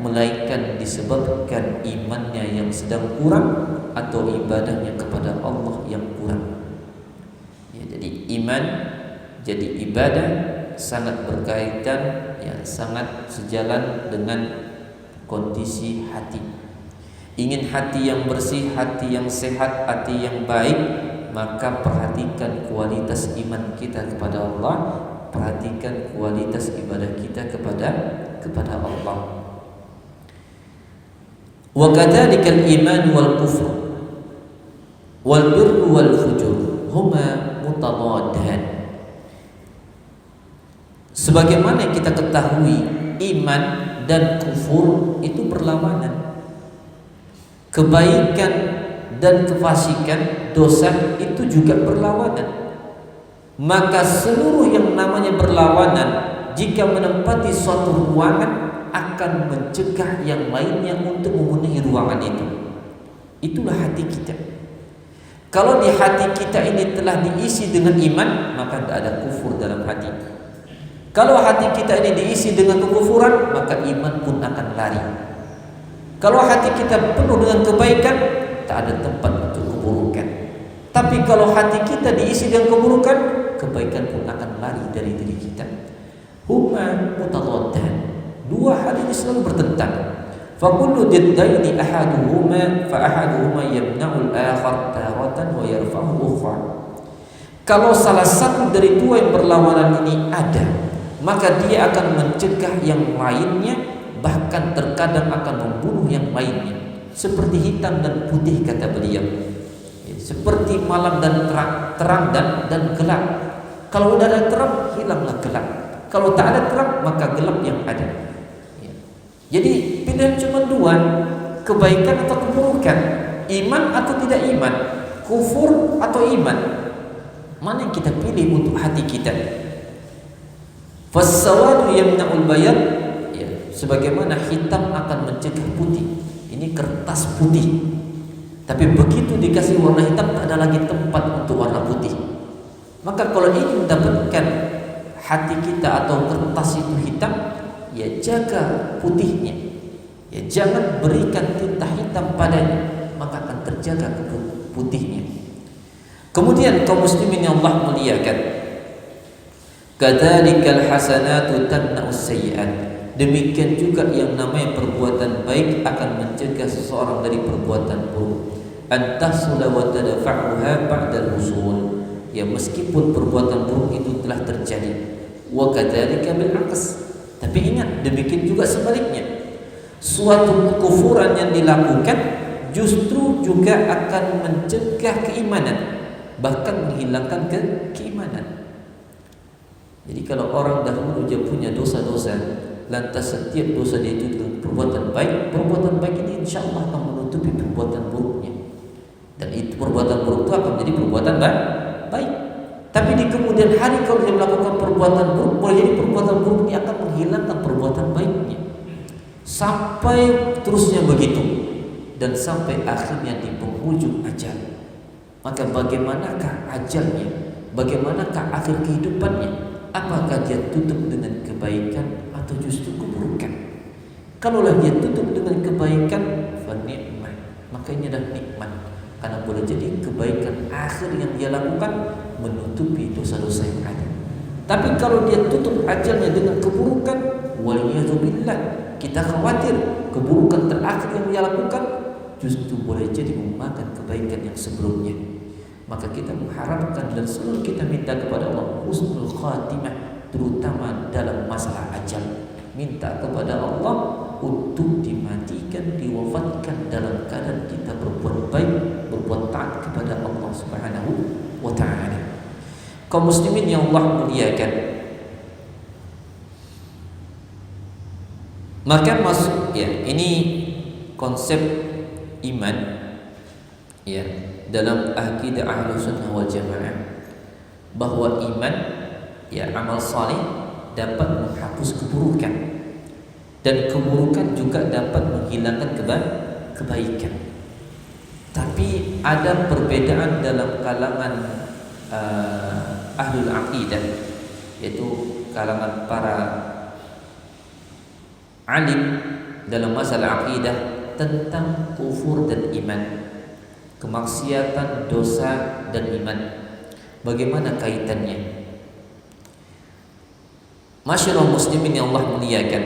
melainkan disebabkan imannya yang sedang kurang atau ibadahnya kepada Allah yang kurang. Ya, jadi iman, jadi ibadah sangat berkaitan, ya, sangat sejalan dengan kondisi hati. Ingin hati yang bersih, hati yang sehat, hati yang baik, maka perhatikan kualitas iman kita kepada Allah, perhatikan kualitas ibadah kita kepada Allah. Wa kadzalikal iman wal kufr wal birr wal fujur huma mutadaddan. Sebagaimana kita ketahui, iman dan kufur itu berlawanan. Kebaikan dan kefasikan, dosa itu juga berlawanan. Maka seluruh yang namanya berlawanan, jika menempati suatu ruangan, akan mencegah yang lainnya untuk memenuhi ruangan itu. Itulah hati kita. Kalau di hati kita ini telah diisi dengan iman, maka tidak ada kufur dalam hati. Kalau hati kita ini diisi dengan kekufuran, maka iman pun akan lari. Kalau hati kita penuh dengan kebaikan, tak ada tempat untuk keburukan. Tapi kalau hati kita diisi dengan keburukan, kebaikan pun akan lari dari diri kita. Huma mutadaddan. Dua hal ini selalu bertentang. Fa kullu diddaini ahaduhuma fa ahaduhuma yamna'ul akhar taratan wa yarfa'u ukhra. Kalau salah satu dari dua yang berlawanan ini ada, maka dia akan mencegah yang lainnya, bahkan terkadang akan membunuh yang lainnya. Seperti hitam dan putih, kata beliau. Seperti malam dan terang dan gelap. Kalau sudah ada terang, hilanglah gelap. Kalau tak ada terang, maka gelap yang ada. Jadi pilihan cuma dua, kebaikan atau keburukan, iman atau tidak iman, kufur atau iman. Mana yang kita pilih untuk hati kita? Fas-sawadu yamna'ul bayad, ya, sebagaimana hitam akan mencegah putih. Ini kertas putih. Tapi begitu dikasih warna hitam, tak ada lagi tempat untuk warna putih. Maka kalau ingin mendapatkan hati kita atau kertas itu hitam, ya jaga putihnya. Ya jangan berikan tinta hitam padanya, maka akan terjaga putihnya. Kemudian kaum muslimin yang Allah muliakan, kadzalikal hasanatu tamna'us sayyi'at. Demikian juga yang namanya perbuatan baik akan mencegah seseorang dari perbuatan buruk. Antahsula wa tadfa'uha ba'dal usul. Ya meskipun perbuatan buruk itu telah terjadi. Wa kadzalika bil aqs. Tapi ingat, demikian juga sebaliknya. Suatu kekufuran yang dilakukan justru juga akan mencegah keimanan, bahkan menghilangkan keimanan. Jadi kalau orang dahulu dia punya dosa-dosa, lantas setiap dosa dia itu dengan perbuatan baik ini insya Allah akan menutupi perbuatan buruknya. Dan itu perbuatan buruk itu akan menjadi perbuatan baik. Tapi di kemudian hari kalau dia melakukan perbuatan buruk, boleh jadi perbuatan buruk ini akan menghilangkan perbuatan baiknya. Sampai terusnya begitu, dan sampai akhirnya di penghujung ajal. Maka bagaimanakah ajalnya? Bagaimanakah akhir kehidupannya? Apakah dia tutup dengan kebaikan atau justru keburukan? Kalaulah dia tutup dengan kebaikan, fa ni'mah, maka ini adalah nikmat. Karena boleh jadi kebaikan akhir yang dia lakukan menutupi dosa-dosa yang ada. Tapi kalau dia tutup ajalnya dengan keburukan, waliyadzubillah, kita khawatir keburukan terakhir yang dia lakukan justru boleh jadi memakan kebaikan yang sebelumnya. Maka kita mengharapkan dan selalu kita minta kepada Allah husnul khatimah, terutama dalam masalah ajal. Minta kepada Allah untuk dimatikan, diwafatkan dalam keadaan kita berbuat baik, berbuat taat kepada Allah Subhanahu wa ta'ala. Kaum muslimin yang Allah muliakan, maka masuk ya, ini konsep iman ya dalam akidah Ahlus Sunnah wal Jamaah, bahwa iman ya amal saleh dapat menghapus keburukan dan keburukan juga dapat menghilangkan kebaikan. Tapi ada perbedaan dalam kalangan ahlul aqidah, yaitu kalangan para alim dalam masalah aqidah tentang kufur dan iman, kemaksiatan, dosa dan iman. Bagaimana kaitannya? Masyarakat muslimin yang Allah muliakan,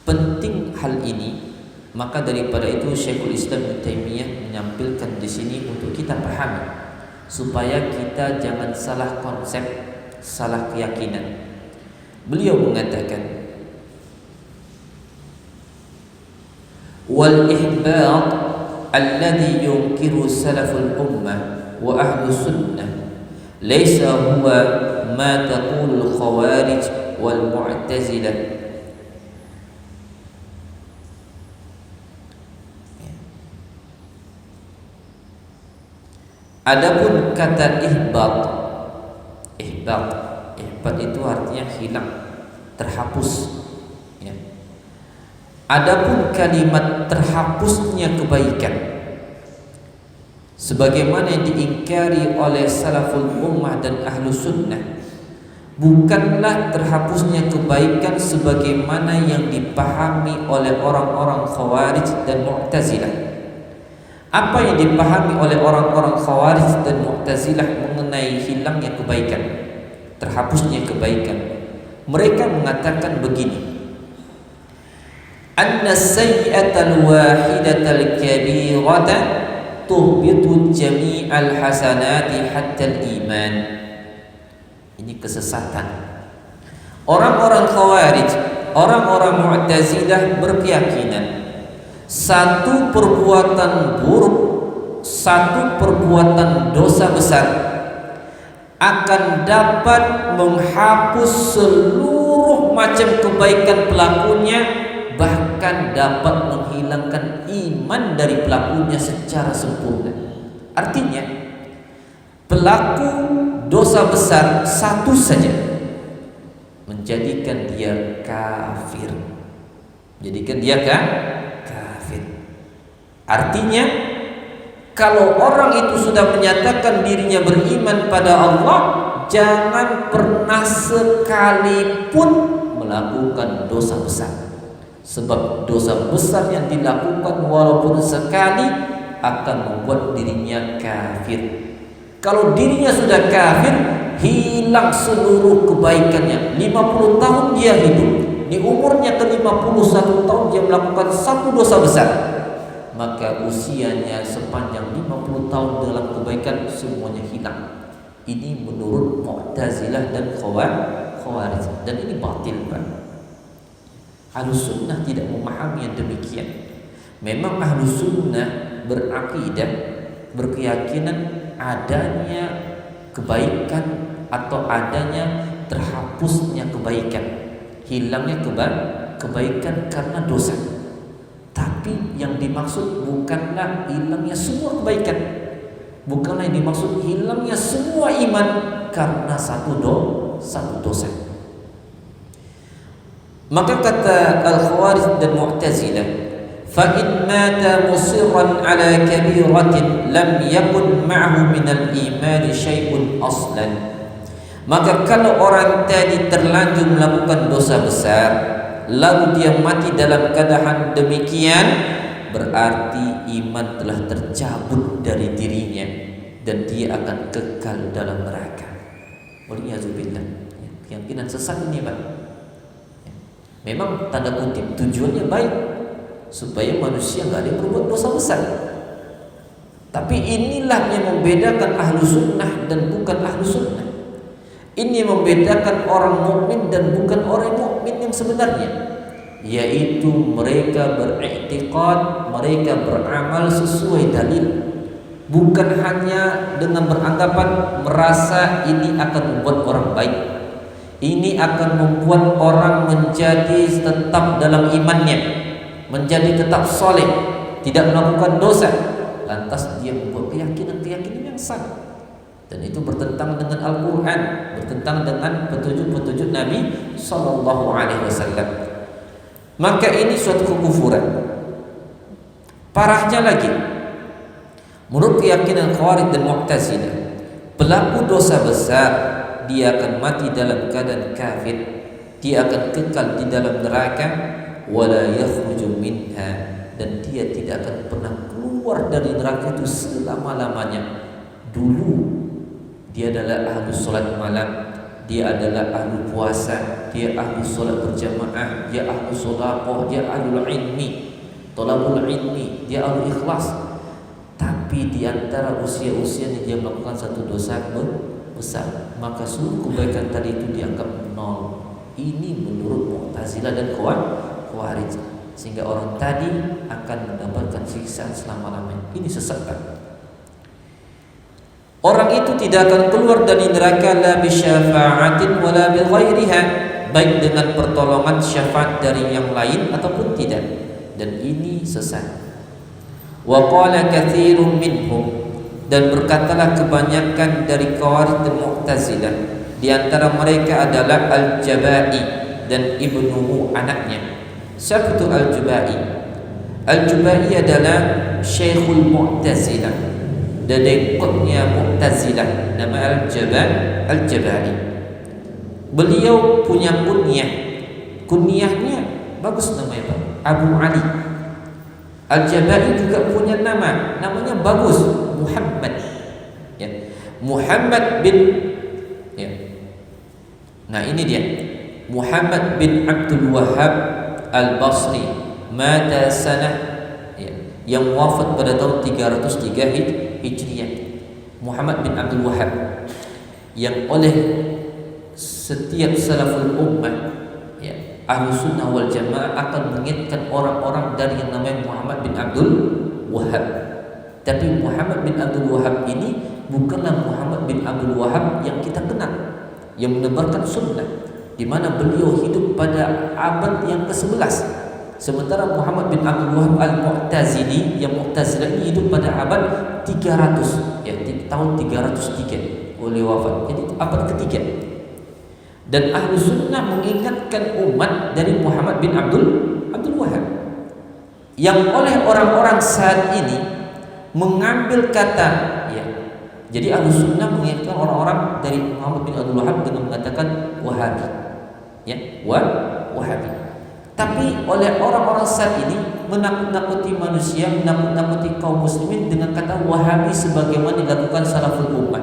penting hal ini. Maka daripada itu Syekhul Islam Ibnu Taimiyah menyampaikan di sini untuk kita pahami, supaya kita jangan salah konsep, salah keyakinan. Beliau mengatakan, wal ihbat alladhi yunkiru salaful ummah wa ahlus sunnah laysa huwa ma taqulul khawarij wal mu'tazilah. Adapun kata ihbat itu artinya hilang, terhapus ya. Adapun kalimat terhapusnya kebaikan, sebagaimana yang diingkari oleh salaful ummah dan ahlus sunnah, bukanlah terhapusnya kebaikan sebagaimana yang dipahami oleh orang-orang khawarij dan mu'tazilah. Apa yang dipahami oleh orang-orang khawarij dan mu'tazilah mengenai hilangnya kebaikan, terhapusnya kebaikan? Mereka mengatakan begini, anna sayyi'atal wahidatal kabirata tuhbitu jami'al hasanati hatta al-iman. Ini kesesatan. Orang-orang khawarij, orang-orang mu'tazilah berkeyakinan satu perbuatan buruk, satu perbuatan dosa besar akan dapat menghapus seluruh macam kebaikan pelakunya, bahkan dapat menghilangkan iman dari pelakunya secara sempurna. Artinya, pelaku dosa besar satu saja menjadikan dia kafir, menjadikan dia kafir. Artinya, kalau orang itu sudah menyatakan dirinya beriman pada Allah, jangan pernah sekalipun melakukan dosa besar. Sebab dosa besar yang dilakukan walaupun sekali akan membuat dirinya kafir. Kalau dirinya sudah kafir, hilang seluruh kebaikannya. 50 tahun dia hidup, di umurnya ke-51 tahun dia melakukan satu dosa besar, maka usianya sepanjang 50 tahun dalam kebaikan semuanya hilang. Ini menurut Mu'tazilah dan Khawarij, dan ini batil, Pak. Ahlus Sunnah tidak memahami yang demikian. Memang Ahlus Sunnah berakidah, berkeyakinan adanya kebaikan atau adanya terhapusnya kebaikan, hilangnya kebaikan karena dosa. Tapi yang dimaksud bukanlah hilangnya semua kebaikan, bukanlah yang dimaksud hilangnya semua iman karena satu dosa. Maka kata Al-Khawarij dan Mu'tazilah, fa in mata musirran ala kabiratin lam yakun ma'ahu minal iman syai'un aslan. Maka kalau orang tadi terlanjur melakukan dosa besar, lalu dia mati dalam keadaan demikian, berarti iman telah tercabut dari dirinya. dan dia akan kekal dalam neraka. Waliyadzubillah. Keyakinan sesat ini, Pak. Memang tanda kutip tujuannya baik supaya manusia nggak ada yang berbuat dosa besar. Tapi inilah yang membedakan ahlu sunnah dan bukan ahlu sunnah. Ini yang membedakan orang mukmin dan bukan orang mukmin yang sebenarnya, yaitu mereka beriktikad, mereka beramal sesuai dalil, bukan hanya dengan beranggapan merasa ini akan membuat orang baik, ini akan membuat orang menjadi tetap dalam imannya, menjadi tetap soleh, tidak melakukan dosa. Lantas dia membuat keyakinan yang salah, dan itu bertentangan dengan Al-Quran, bertentangan dengan petunjuk-petunjuk Nabi Sallallahu Alaihi Wasallam. Maka ini suatu kekufuran. Parahnya lagi, menurut keyakinan Khawarij dan Mu'tazilah, pelaku dosa besar dia akan mati dalam keadaan kafir, dia akan kekal di dalam neraka, wala yakhruju minha, dan dia tidak akan pernah keluar dari neraka itu selama-lamanya. Dulu dia adalah ahlu sholat malam, dia adalah ahlu puasa, dia ahlu sholat berjamaah, dia ahlu sholaqah, dia ahlu ilmi, tolabul ilmi, dia ahlu ikhlas. Tapi di antara usia-usianya dia melakukan satu dosa besar, maka seluruh kebaikan tadi itu dianggap nol. Ini menurut Mu'tazilah dan Khawarij. Sehingga orang tadi akan mendapatkan siksaan selama-lamanya. Ini sesat, Pak. Orang itu tidak akan keluar dari neraka la bisyafa'atin wala bighairiha, baik dengan pertolongan syafaat dari yang lain ataupun tidak. Dan ini sesat. Wa qala katsirun minhum, dan berkatalah kebanyakan dari Khawarij dan Mu'tazilah, di antara mereka adalah Al-Jabai dan ibnuhu, anaknya. Siapa itu Al-Jubai? Al-Jubai adalah Syekhul Mu'tazilah, dedekotnya Mu'tazilah, nama Al-Jabai. Beliau punya kunyahnya bagus namanya, Pak, Abu Ali. Al-Jabai juga punya namanya bagus, Muhammad, ya. Muhammad bin, ya. Nah ini dia, Muhammad bin Abdul Wahhab Al-Basri, mata sanah, ya, yang wafat pada tahun 303 Hijriah. Muhammad bin Abdul Wahhab, yang oleh setiap salaful ummah, ya, ahlu sunnah wal jamaah akan mengingatkan orang-orang dari yang namanya Muhammad bin Abdul Wahhab. Tapi Muhammad bin Abdul Wahhab ini bukanlah Muhammad bin Abdul Wahhab yang kita kenal, yang menebarkan sunnah, di mana beliau hidup pada abad yang ke-11. Sementara Muhammad bin Abdul Wahhab Al-Mu'tazili, yang Mu'tazilah ini hidup pada abad 300, ya, di tahun 303 oleh wafat. Jadi abad ketiga. Dan ahlu sunnah mengingatkan umat dari Muhammad bin Abdul Wahhab, yang oleh orang-orang saat ini mengambil kata, ya. Jadi ahlu sunnah mengingatkan orang-orang dari Muhammad bin Abdul Wahhab dengan mengatakan Wahabi, ya, Wahabi. Tapi oleh orang-orang saat ini menakut-nakuti manusia, menakut-nakuti kaum muslimin dengan kata Wahabi sebagaimana dilakukan salaful ummah.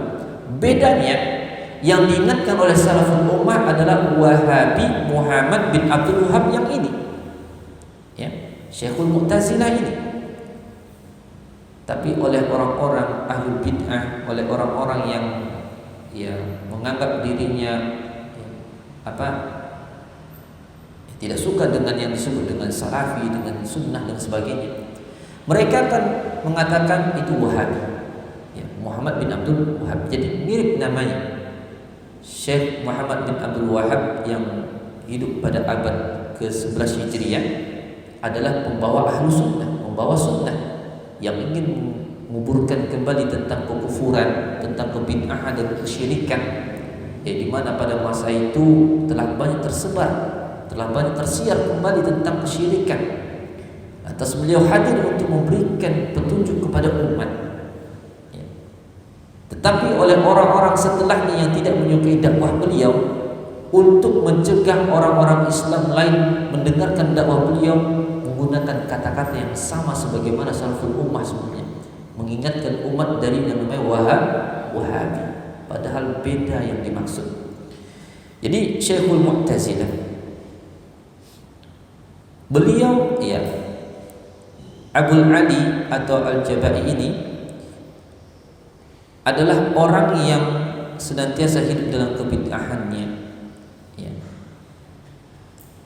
Bedanya, yang diingatkan oleh salaful ummah adalah Wahabi Muhammad bin Abdul Wahhab yang ini, ya, Syekhul Mu'tazilah ini. Tapi oleh orang-orang ahli bid'ah, oleh orang-orang yang, ya, menganggap dirinya, ya, tidak suka dengan yang disebut dengan salafi, dengan sunnah dan sebagainya, mereka akan mengatakan itu Wahabi, ya, Muhammad bin Abdul Wahhab. Jadi mirip namanya. Syekh Muhammad bin Abdul Wahhab yang hidup pada abad ke-11 Hijriah adalah pembawa ahlu sunnah, membawa sunnah, yang ingin menguburkan kembali tentang kekufuran, tentang kebid'ahan dan kesyirikan, ya, di mana pada masa itu telah banyak tersebar, telah banyak tersiar kembali tentang kesyirikan. Atas beliau hadir untuk memberikan petunjuk kepada umat, ya. Tetapi oleh orang-orang setelahnya yang tidak menyukai dakwah beliau, untuk mencegah orang-orang Islam lain mendengarkan dakwah beliau, menggunakan kata-kata yang sama sebagaimana salaful ummah sebelumnya, mengingatkan umat dari yang namanya Wahabi, padahal beda yang dimaksud. Jadi Syekhul Mu'tazilah, beliau ya Abul Ali atau Al-Jabai ini adalah orang yang senantiasa hidup dalam kebid'ahannya ya.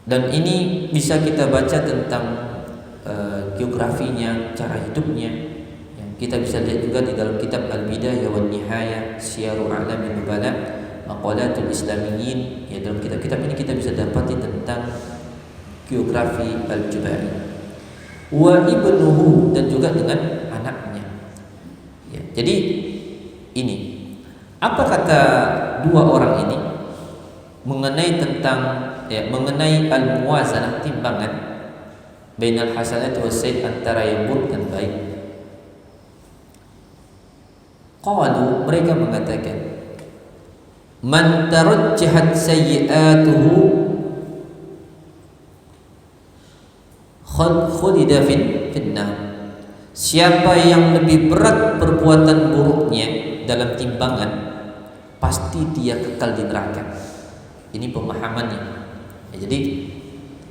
Dan ini bisa kita baca tentang geografinya, cara hidupnya ya. Kita bisa lihat juga di dalam kitab Al-Bidayah wan Nihayah, Syiarul A'lamin Nubala, Maqalatul Islamiyyin ya. Dalam kitab-kitab ini kita bisa dapati tentang geografi Al-Jabai wa ibnuhu, dan juga dengan anaknya ya. Jadi ini apa kata dua orang ini mengenai tentang ya, mengenai al-muwazanah, timbangan bainal hasanat was sayyi, antara yang buruk dan baik. Qalu, mereka mengatakan, man tarajjahat sayyi'atuhu khulida finnar. Siapa yang lebih berat perbuatan buruknya dalam timbangan, pasti dia kekal di neraka. Ini pemahamannya ya. Jadi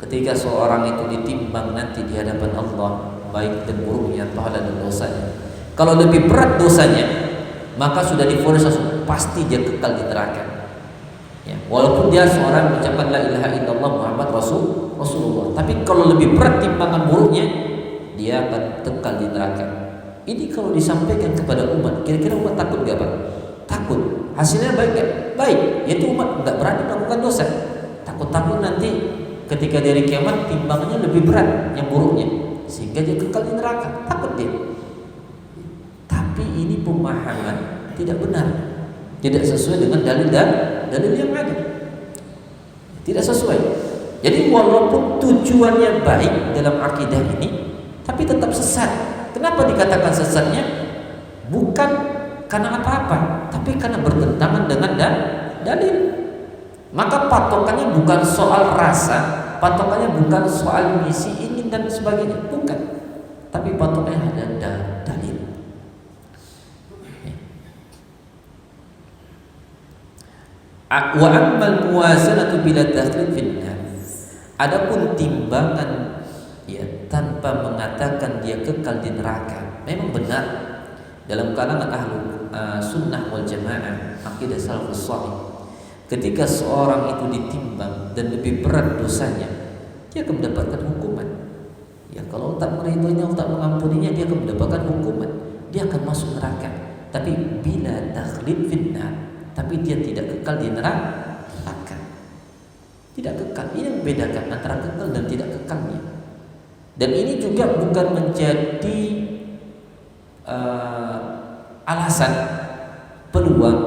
ketika seorang itu ditimbang nanti di hadapan Allah, baik dan buruknya, pahala dan dosanya, kalau lebih berat dosanya, maka sudah divonis pasti dia kekal di neraka ya. Walaupun dia seorang mengucapkan la ilaha illallah Muhammad Rasulullah, tapi kalau lebih berat timbangan buruknya, dia akan kekal di neraka. Ini kalau disampaikan kepada umat, kira-kira umat takut gak Pak? Takut. Hasilnya baik gak? Baik. Yaitu umat gak berani melakukan dosa. Takut-takut nanti ketika dari kiamat timbangannya lebih berat yang buruknya, sehingga dia kekal di neraka. Takut dia. Tapi ini pemahaman tidak benar, tidak sesuai dengan dalil yang ada. Tidak sesuai. Jadi walaupun tujuannya baik dalam akidah ini, tapi tetap sesat. Kenapa dikatakan sesatnya? Bukan karena apa-apa, tapi karena bertentangan dengan dalil. Maka patokannya bukan soal rasa, patokannya bukan soal misi ini dan sebagainya, bukan. Tapi patokannya ada dalil. Wa ammal muwazanatu bila takhlid finnar. Adapun timbangan ya tanpa mengatakan dia kekal di neraka, memang benar dalam kalangan ahlu sunnah wal jamaah, akidah salafus salih. Ketika seorang itu ditimbang dan lebih berat dosanya, dia akan mendapatkan hukuman. Ya kalau tak meridhoinya, tak mengampuninya, dia akan mendapatkan hukuman. Dia akan masuk neraka. Tapi bila takhlid finnar, tapi dia tidak kekal di neraka. Tidak kekal. Ini yang membedakan antara kekal dan tidak kekalnya. Dan ini juga bukan menjadi alasan, peluang,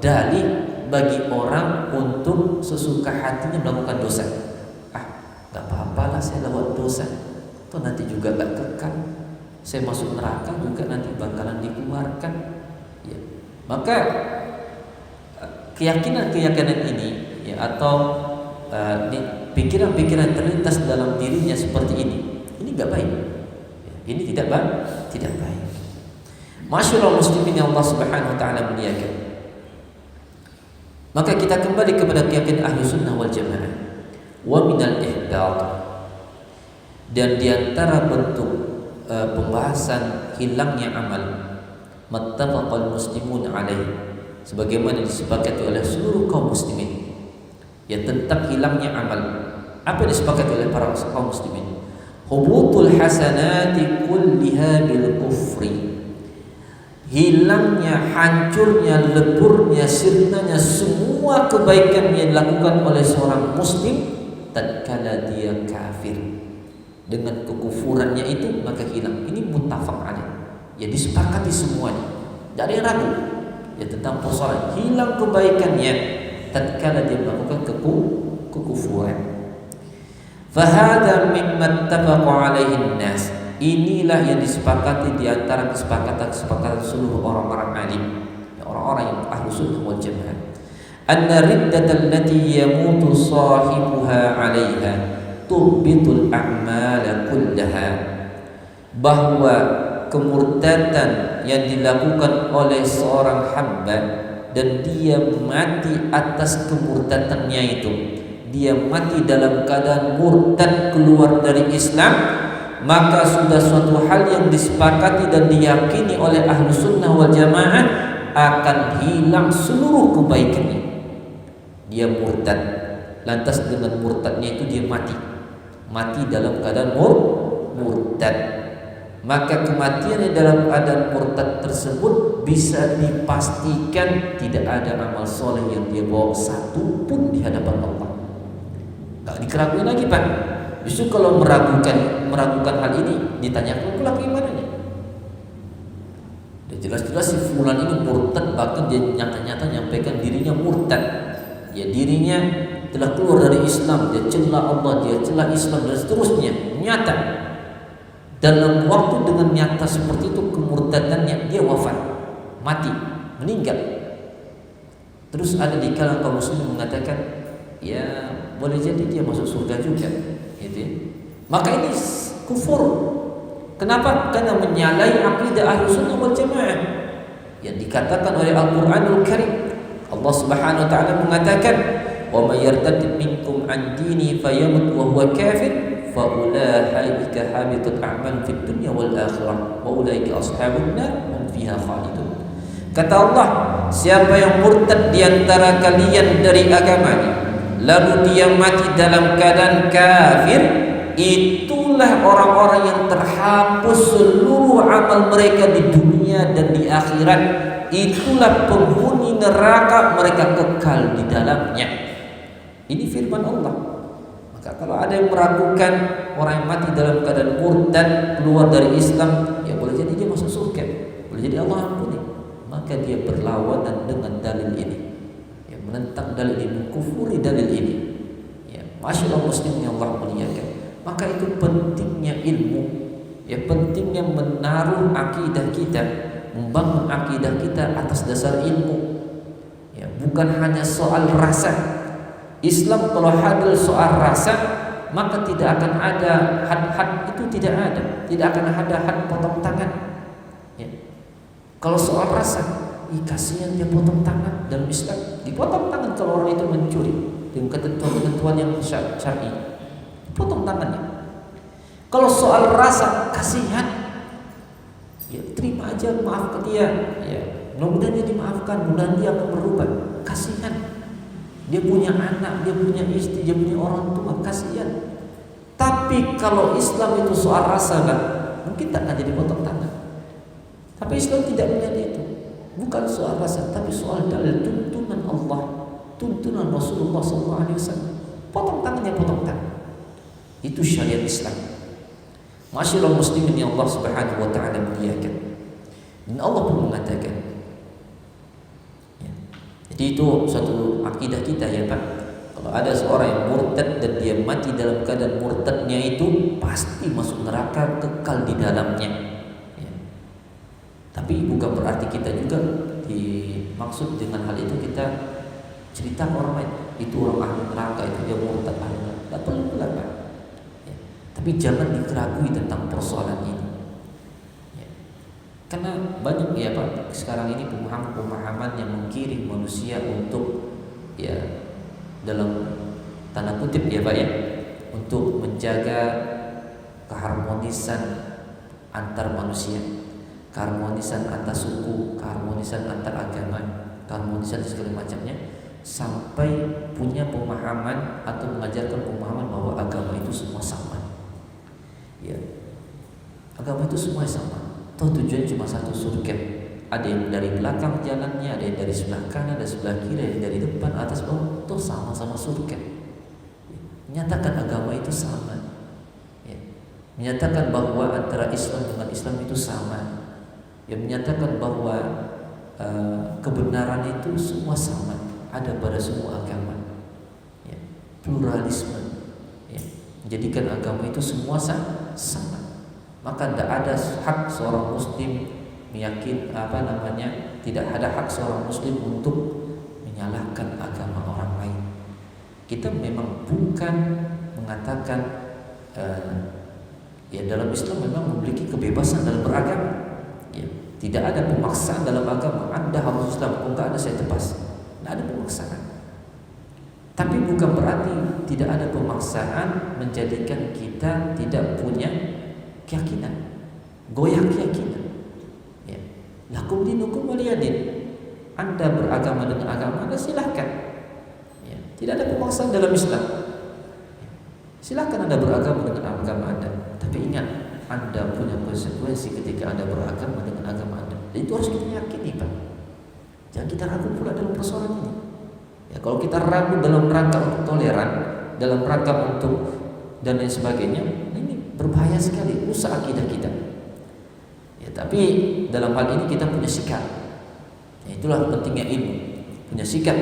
dalih bagi orang untuk sesuka hatinya melakukan dosa. Gak apa-apalah saya lakukan dosa, toh nanti juga gak kekal. Saya masuk neraka juga nanti bakalan dikeluarkan ya. Maka keyakinan ini ya, atau pikiran-pikiran terlintas dalam dirinya seperti ini gak baik. Ini tidak baik. Masyaallah muslimin yang Allah Subhanahu wa taala muliakan. Maka kita kembali kepada keyakinan ahli sunnah wal jamaah. Wa minal ihdat, dan diantara bentuk pembahasan hilangnya amal, mattafaqal muslimun alaih, sebagaimana disepakati oleh seluruh kaum muslimin, ya tentang hilangnya amal. Apa yang disepakati oleh para kaum muslimin? Hubutul hasanati kulliha bil kufri, hilangnya, hancurnya, leburnya, sirnanya semua kebaikan yang dilakukan oleh seorang muslim tatkala dia kafir. Dengan kekufurannya itu maka hilang. Ini muttafaq alaih, ya disepakati semuanya, tidak ada yang ragu ya tentang persoalan hilang kebaikannya tatkala dia melakukan kekufuran. Fahada mimma ittafaqa alaihi an-nas, inilah yang disepakati di antara kesepakatan seluruh orang-orang alim, orang-orang yang ahlu sunnah wal jamaah. Anna riddatal lati yamutu sahibuha 'alaiha tuhbitul a'mala kullaha, bahwa kemurtadan yang dilakukan oleh seorang hamba dan dia mati atas kemurtadannya itu, dia mati dalam keadaan murtad keluar dari Islam, maka sudah suatu hal yang disepakati dan diyakini oleh ahlu sunnah wal jamaah akan hilang seluruh kebaikannya. Dia murtad, lantas dengan murtadnya itu dia mati dalam keadaan murtad. Maka kematiannya dalam keadaan murtad tersebut bisa dipastikan tidak ada amal soleh yang dia bawa satu pun di hadapan Allah. Tak dikeragui lagi, Pak. Justru kalau meragukan hal ini, ditanyakan pula keimanannya. Dan jelas-jelas si fulan ini murtad, bahkan dia nyata-nyata menyampaikan dirinya murtad. Ya, dirinya telah keluar dari Islam, dia celah Allah, dia celah Islam dan seterusnya. Nyata. Dalam waktu dengan nyata seperti itu kemurtadannya, dia wafat, mati, meninggal. Terus ada di kalangan kaum muslimin mengatakan, ya boleh jadi dia masuk surga juga, gitu ya. Maka ini kufur. Kenapa? Karena menyalahi akidah Ahlussunnah wal Jamaah yang dikatakan oleh Al-Qur'anul Karim. Allah Subhanahu wa taala mengatakan, "Wa may yartad minkum an dini fayamut wa huwa kafir faulaika habitat a'mal fid dunya wal akhirah wa ulaika ashabun nar hum fiha khalidun." Kata Allah, siapa yang murtad di antara kalian dari agamanya lalu dia mati dalam keadaan kafir, itulah orang-orang yang terhapus seluruh amal mereka di dunia dan di akhirat. Itulah penghuni neraka, mereka kekal di dalamnya. Ini firman Allah. Maka kalau ada yang meragukan orang yang mati dalam keadaan murtad keluar dari Islam, ya boleh jadi dia masuk surga, boleh jadi Allah ampuni. Maka dia berlawanan dengan dalil ini, ya, menentang dalil ini, mengkufuri dalil ini. Ya, masyaallah muslimin yang Allah muliakan. Maka itu pentingnya ilmu, ya, pentingnya menaruh akidah kita, membangun akidah kita atas dasar ilmu. Ya, bukan hanya soal rasa. Islam kalau hadir soal rasa, maka tidak akan ada had-had, itu tidak ada. Tidak akan ada had potong tangan. Ya. Kalau soal rasa, kasihan dia potong tangan. Dalam Islam dipotong tangan kalau orang itu mencuri dengan ketentuan-ketentuan yang syar'i. Potong tangannya. Kalau soal rasa, kasihan, ya terima aja, maafkan dia. Ya, mudah-mudahan dia dimaafkan, mudah-mudahan dia akan berubah. Kasihan. Dia punya anak, dia punya istri, dia punya orang tua, kasihan. Tapi kalau Islam itu soal rasa, kan, mungkin tak akan jadi potong tangan. Tapi Islam tidak melihat itu. Bukan soal rasa, tapi soal dalil tuntunan Allah, tuntunan Rasulullah SAW. Potong tangan ya potong tangan. Itu syariat Islam. Masyaallah muslimin yang Allah Subhanahu wa taala muliakan. Dan Allah pun mengatakan, jadi itu suatu akidah kita, ya Pak. Kalau ada seorang yang murtad dan dia mati dalam keadaan murtadnya itu pasti masuk neraka, kekal di dalamnya. Ya. Tapi bukan berarti kita juga dimaksud dengan hal itu kita cerita orang lain itu orang ahli neraka, itu dia murtad ahli neraka. Tidak perlu lah, Pak. Ya. Tapi jangan dikeragui tentang persoalan ini. Karena banyak, ya Pak, sekarang ini pemahaman yang menggiring manusia untuk, ya, dalam tanda kutip, ya Pak, ya, untuk menjaga keharmonisan antar manusia, keharmonisan antar suku, keharmonisan antar agama, keharmonisan segala macamnya, sampai punya pemahaman atau mengajarkan pemahaman bahwa agama itu semua sama. Ya, agama itu semua sama. Toh tujuan cuma satu, surga. Ada yang dari belakang jalannya, ada yang dari sebelah kanan, ada sebelah kiri, ada yang dari depan, atas, bawah. Toh sama-sama surga. Menyatakan agama itu sama. Ya. Menyatakan bahwa antara Islam dengan Islam itu sama. Ya, menyatakan bahwa kebenaran itu semua sama, ada pada semua agama. Ya. Pluralisme. Ya. Menjadikan agama itu semua sama. Maka tidak ada hak seorang muslim tidak ada hak seorang muslim untuk menyalahkan agama orang lain. Kita memang bukan mengatakan Ya, dalam Islam memang memiliki kebebasan dalam beragama. Ya, tidak ada pemaksaan dalam agama. Anda harus Islam, kalau enggak ada saya tebas. Tidak ada pemaksaan. Tapi bukan berarti tidak ada pemaksaan menjadikan kita tidak punya keyakinan, goyah keyakinan. Ya. Lakum dinukum waliyadin. Anda beragama dengan agama Anda, silahkan. Ya. Tidak ada pemaksaan dalam Islam. Silahkan Anda beragama dengan agama Anda. Tapi ingat, Anda punya konsekuensi ketika Anda beragama dengan agama Anda. Dan itu harus kita yakini, Pak. Jangan kita ragu pula dalam persoalan ini. Ya, kalau kita ragu dalam rangka untuk toleran, dalam rangka untuk dan lain sebagainya, ini berbahaya sekali, rusak akidah kita. Ya, tapi dalam hal ini kita punya sikap. Ya, itulah pentingnya ilmu, punya sikap.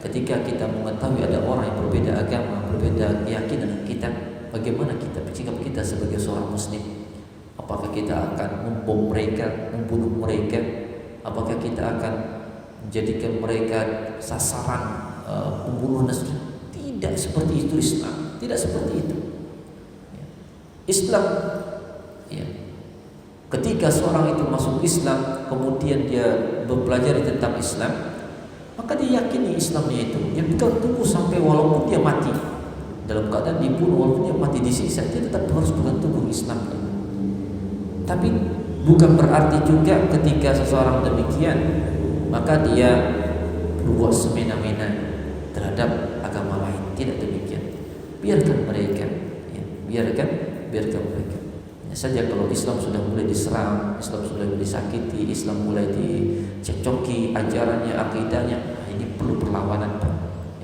Ketika kita mengetahui ada orang yang berbeda agama, berbeda keyakinan dengan kita, bagaimana sikap kita sebagai seorang muslim? Apakah kita akan membom mereka, membunuh mereka? Apakah kita akan menjadikan mereka sasaran pembunuhan? Tidak seperti itu Islam, tidak seperti itu. Islam, ya, ketika seorang itu masuk Islam, kemudian dia belajar tentang Islam, maka dia yakini Islamnya itu. Dia bukan tunggu sampai walaupun dia mati dalam keadaan dibunuh, walaupun dia mati disiksa, dia tetap harus pegang teguh Islamnya. Tapi bukan berarti juga ketika seseorang demikian maka dia berbuat semena-mena terhadap agama lain. Tidak demikian. Biarkan mereka, ya, biarkan mereka. Hanya saja kalau Islam sudah mulai diserang, Islam sudah mulai disakiti, Islam mulai dicecoki ajarannya, akidahnya, nah ini perlu perlawanan, Pak.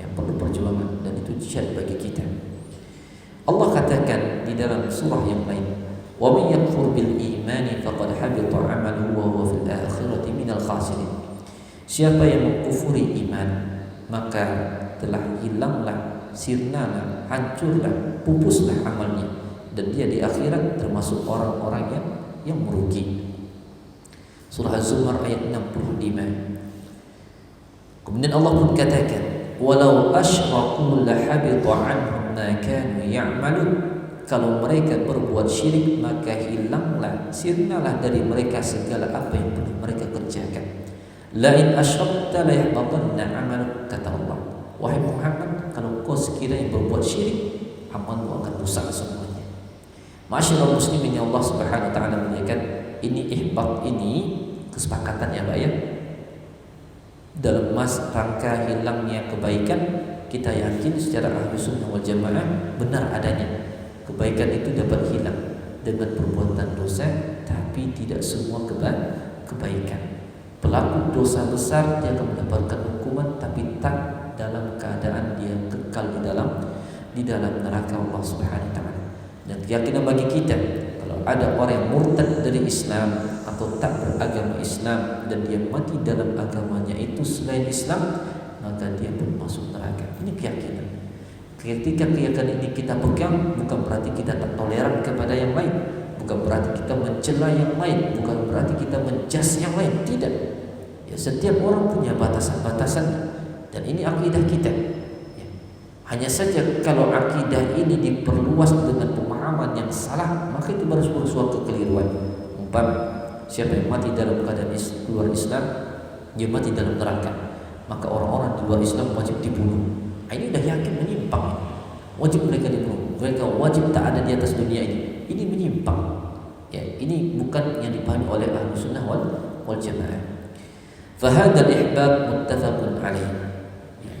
Ya, perlu perjuangan, dan itu jihad bagi kita. Allah katakan di dalam surah yang lain, "Wa may yakfur bil imani faqad habita 'amaluhu wa huwa fil akhirati minal khasirin." Siapa yang mengkufuri iman, maka telah hilanglah, sirnalah, hancurlah, pupuslah amalnya, dan dia di akhirat termasuk orang-orang yang merugi. Surah Az-Zumar ayat 65. Kemudian Allah pun katakan, "Walau asyraku lahabita 'anhum ma kanu ya'malun." Kalau mereka berbuat syirik, maka hilanglah, sirnalah dari mereka segala apa yang pernah mereka kerjakan. La in asyrakta la yahbatanna 'amaluk, kata Allah. Wahai Muhammad, kalau kau sekiranya berbuat syirik, amalmu akan rusak semuanya. Masyaallah muslimin yang Allah Subhanahu wa taala menyatakan, ini ihbat, ini kesepakatan ya Pak ya. Dalam rangka hilangnya kebaikan, kita yakin secara Ahlus Sunnah wal Jamaah benar adanya. Kebaikan itu dapat hilang dengan perbuatan dosa, tapi tidak semua kebaikan. Pelaku dosa besar dia akan mendapatkan hukuman, tapi tak dalam keadaan dia kekal di dalam neraka Allah Subhanahu wa taala. Dan keyakinan bagi kita, kalau ada orang yang murtad dari Islam atau tak beragama Islam dan dia mati dalam agamanya itu selain Islam, maka dia pun masuk neraka. Ini keyakinan. Ketika keyakinan ini kita pegang, bukan berarti kita tak toleran kepada yang lain, bukan berarti kita mencela yang lain, bukan berarti kita menjas yang lain. Tidak. Ya, setiap orang punya batasan-batasan, dan ini akidah kita. Ya. Hanya saja kalau akidah ini diperluas dengan pemahaman yang salah, maka itu baru suatu kekeliruan. Siapa yang mati dalam keadaan keluar Islam, dia mati dalam neraka, maka orang-orang di luar Islam wajib dibunuh. Ini dah yakin menyimpang. Wajib mereka dibunuh. Mereka wajib tak ada di atas dunia ini. Ini menyimpang. Ya, ini bukan yang dipahami oleh Ahlus Sunnah wal Jamaah. Fahadal ihbab muttafaqun alaih. Ya.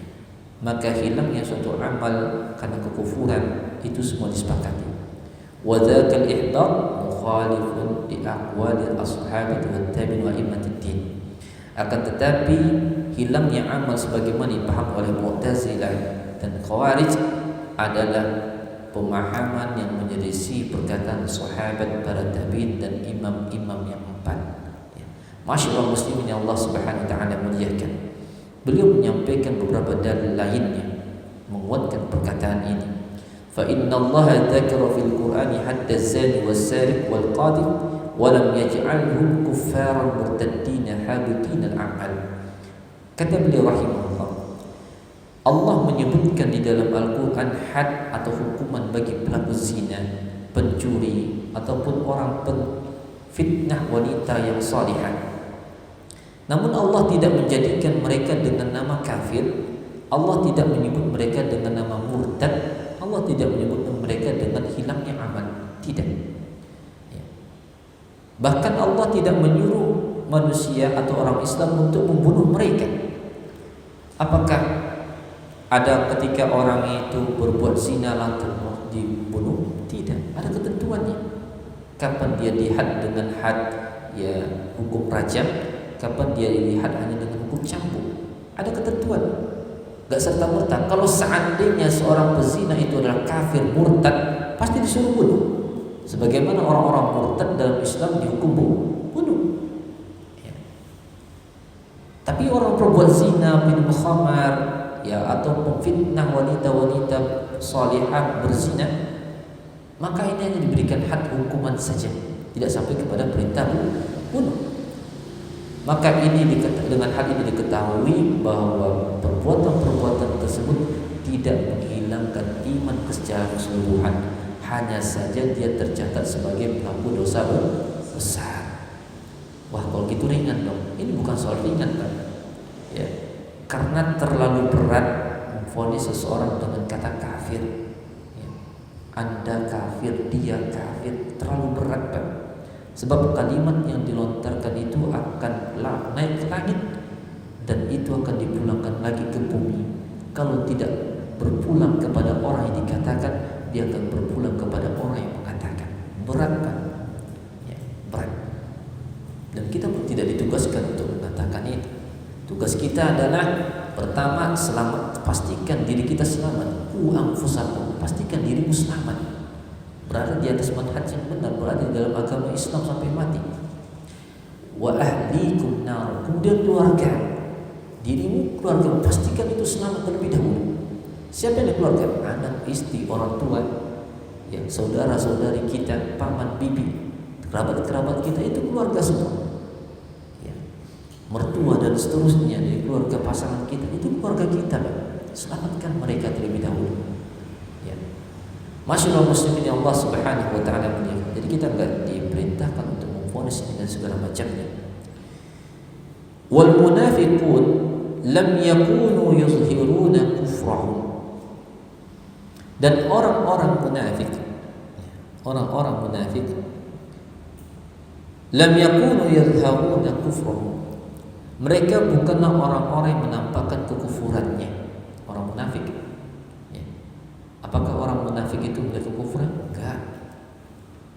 Maka hilangnya suatu amal karena kekufuran itu semua disepakati. Wa dzakal ihbab mukhalifun li aqwali ashabati wat tabi'in wa immatid din. Akan tetapi hilangnya amal sebagaimana dipahami oleh Mu'tazilah dan Khawarij adalah pemahaman yang menyelisih perkataan sahabat, para tabi'in dan imam-imam yang empat. Masyaallah muslimin yang Allah Subhanahu wa taala muliakan. Beliau menyampaikan beberapa dalil lainnya menguatkan perkataan ini. Fa inna Allah dzakara fil Qur'ani hatta az-zani was-sariq wal-qadhif wa lam yaj'alhum kuffaran murtaddin habitin al-a'mal. Kata beliau rahimahullah, Allah menyebutkan di dalam Al-Quran had atau hukuman bagi pelaku zina, pencuri, ataupun orang fitnah wanita yang salihah. Namun Allah tidak menjadikan mereka dengan nama kafir. Allah tidak menyebut mereka dengan nama murtad. Allah tidak menyebut mereka dengan hilangnya aman. Tidak. Ya. Bahkan Allah tidak menyuruh manusia atau orang Islam untuk membunuh mereka. Apakah ada ketika orang itu berbuat zina lantas dibunuh? Tidak. Ada ketentuannya. Kapan dia dihad dengan had hukum rajam, kapan dia dilihat hanya dengan hukum cambuk. Ada ketentuan. Gak serta-merta. Kalau seandainya seorang pezina itu adalah kafir murtad, pasti disuruh bunuh. Sebagaimana orang-orang murtad dalam Islam dihukum bunuh. Ya. Tapi orang perbuat zina, minum khamar, atau memfitnah wanita-wanita salihah berzina, maka ini hanya diberikan had hukuman saja, tidak sampai kepada perintah bunuh. Maka dengan hal ini diketahui bahwa perbuatan-perbuatan tersebut tidak menghilangkan iman secara keseluruhan, hanya saja dia tercatat sebagai pelaku dosa besar. Wah, kalau gitu ringan dong. Ini bukan soal ringan kan? Ya, karena terlalu berat memvonis seseorang dengan kata kafir. Ya. Anda kafir, dia kafir, terlalu berat kan? Sebab kalimat yang dilontarkan itu akan naik ke langit dan itu akan dipulangkan lagi ke bumi. Kalau tidak berpulang kepada orang yang dikatakan, dia akan berpulang kepada orang yang mengatakan. Berat kan? Ya, berat. Dan kita pun tidak ditugaskan untuk mengatakan itu. Tugas kita adalah pertama, selamat, pastikan diri kita selamat. Anfusakum, pastikan dirimu selamat. Berada di atas manhaj yang benar, berada di dalam agama Islam sampai mati. Wa ahlikum nar, kemudian keluarga, dirimu, keluarga, pastikan itu selamat terlebih dahulu. Siapa yang keluarga? Anak, istri, orang tua, saudara-saudari kita, paman, bibi, kerabat-kerabat kita, itu keluarga semua. Ya. Mertua dan seterusnya dari keluarga pasangan kita, itu keluarga kita. Selamatkan mereka terlebih dahulu. Masyaallah muslimin yang Allah Subhanahu wa taala muliakan. Jadi kita enggak diperintahkan untuk memvonis dengan segala macamnya. Wal munafiqun lam yakunu yuzhiruna kufrahum. Dan orang-orang munafik lam yakunu yuzhiruna kufrahum. Mereka bukanlah orang-orang yang menampakkan kekufurannya. Orang munafik. Apakah orang munafik itu melihat kekufuran? Enggak.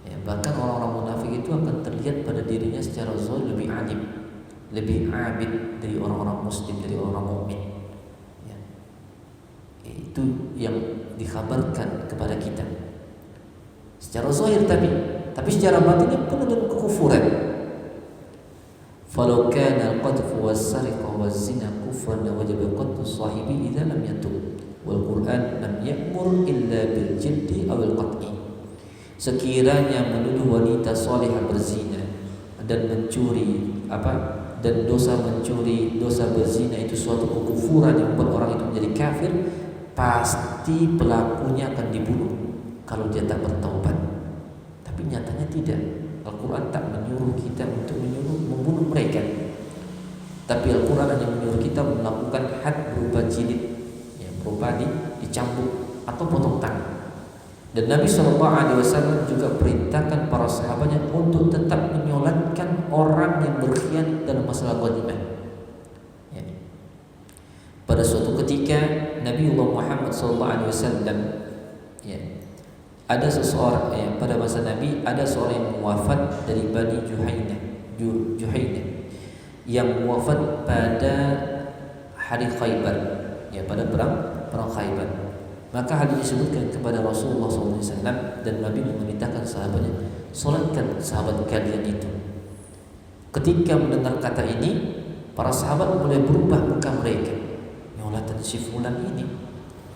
Ya, bahkan orang-orang munafik itu akan terlihat pada dirinya secara zahir lebih alim, lebih abid dari orang-orang muslim, dari orang mukmin. Ya. Itu yang dikabarkan kepada kita. Secara zahir tapi secara batinnya penuh dengan kekufuran. Falau kana al-qadfu was-sariqa waz-zina kufran wajaba qatlu sahibi idza lam yatub. Wal Quran lam ya'mur illa bil jiddi awil qat'i. Sekiranya menuduh wanita salihah berzina dan mencuri dan dosa mencuri, dosa berzina itu suatu kekufuran yang membuat orang itu menjadi kafir, pasti pelakunya akan dibunuh kalau dia tak bertaubat. Tapi nyatanya tidak. Al-Quran tak menyuruh kita untuk membunuh mereka. Tapi Al-Quran hanya menyuruh kita melakukan had berupa jilid, berupa dicambuk atau potong tangan. Dan Nabi SAW juga perintahkan para sahabatnya untuk tetap menyolatkan orang yang berkhianat dalam masalah ghanimah. Ya. Pada suatu ketika Nabiullah Muhammad SAW, ada seseorang pada masa Nabi ada seorang yang wafat dari Bani Juhainah yang wafat pada hari Khaybar, pada perang Khaybar. Maka hal ini disebutkan kepada Rasulullah SAW dan Nabi memerintahkan sahabatnya, solatkan sahabat kalian itu. Ketika mendengar kata ini, para sahabat mulai berubah muka mereka. Nyolatan si fulan ini,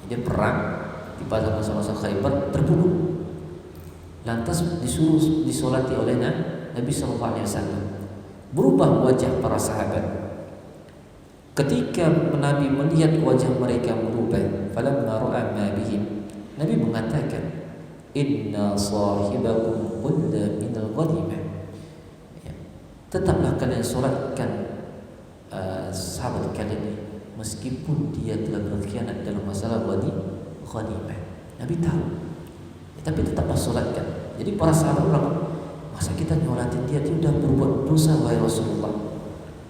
dia perang di pada masa-masa Khaybar, terbunuh. Lantas disuruh disolati oleh Nabi SAW. Berubah wajah para sahabat. Ketika Nabi melihat wajah mereka berubah, falamma ra'a ma bihim, Nabi mengatakan, inna sahibakum budda minal ghanimah. Ya. Tetaplah kalian solatkan sahabat kalian ini meskipun dia telah berkhianat dalam masalah ghanimah. Nabi tahu, ya, tapi tetaplah solatkan. Jadi para sahabat bilang, masa kita nyolatin dia udah berbuat dosa wahai Rasulullah.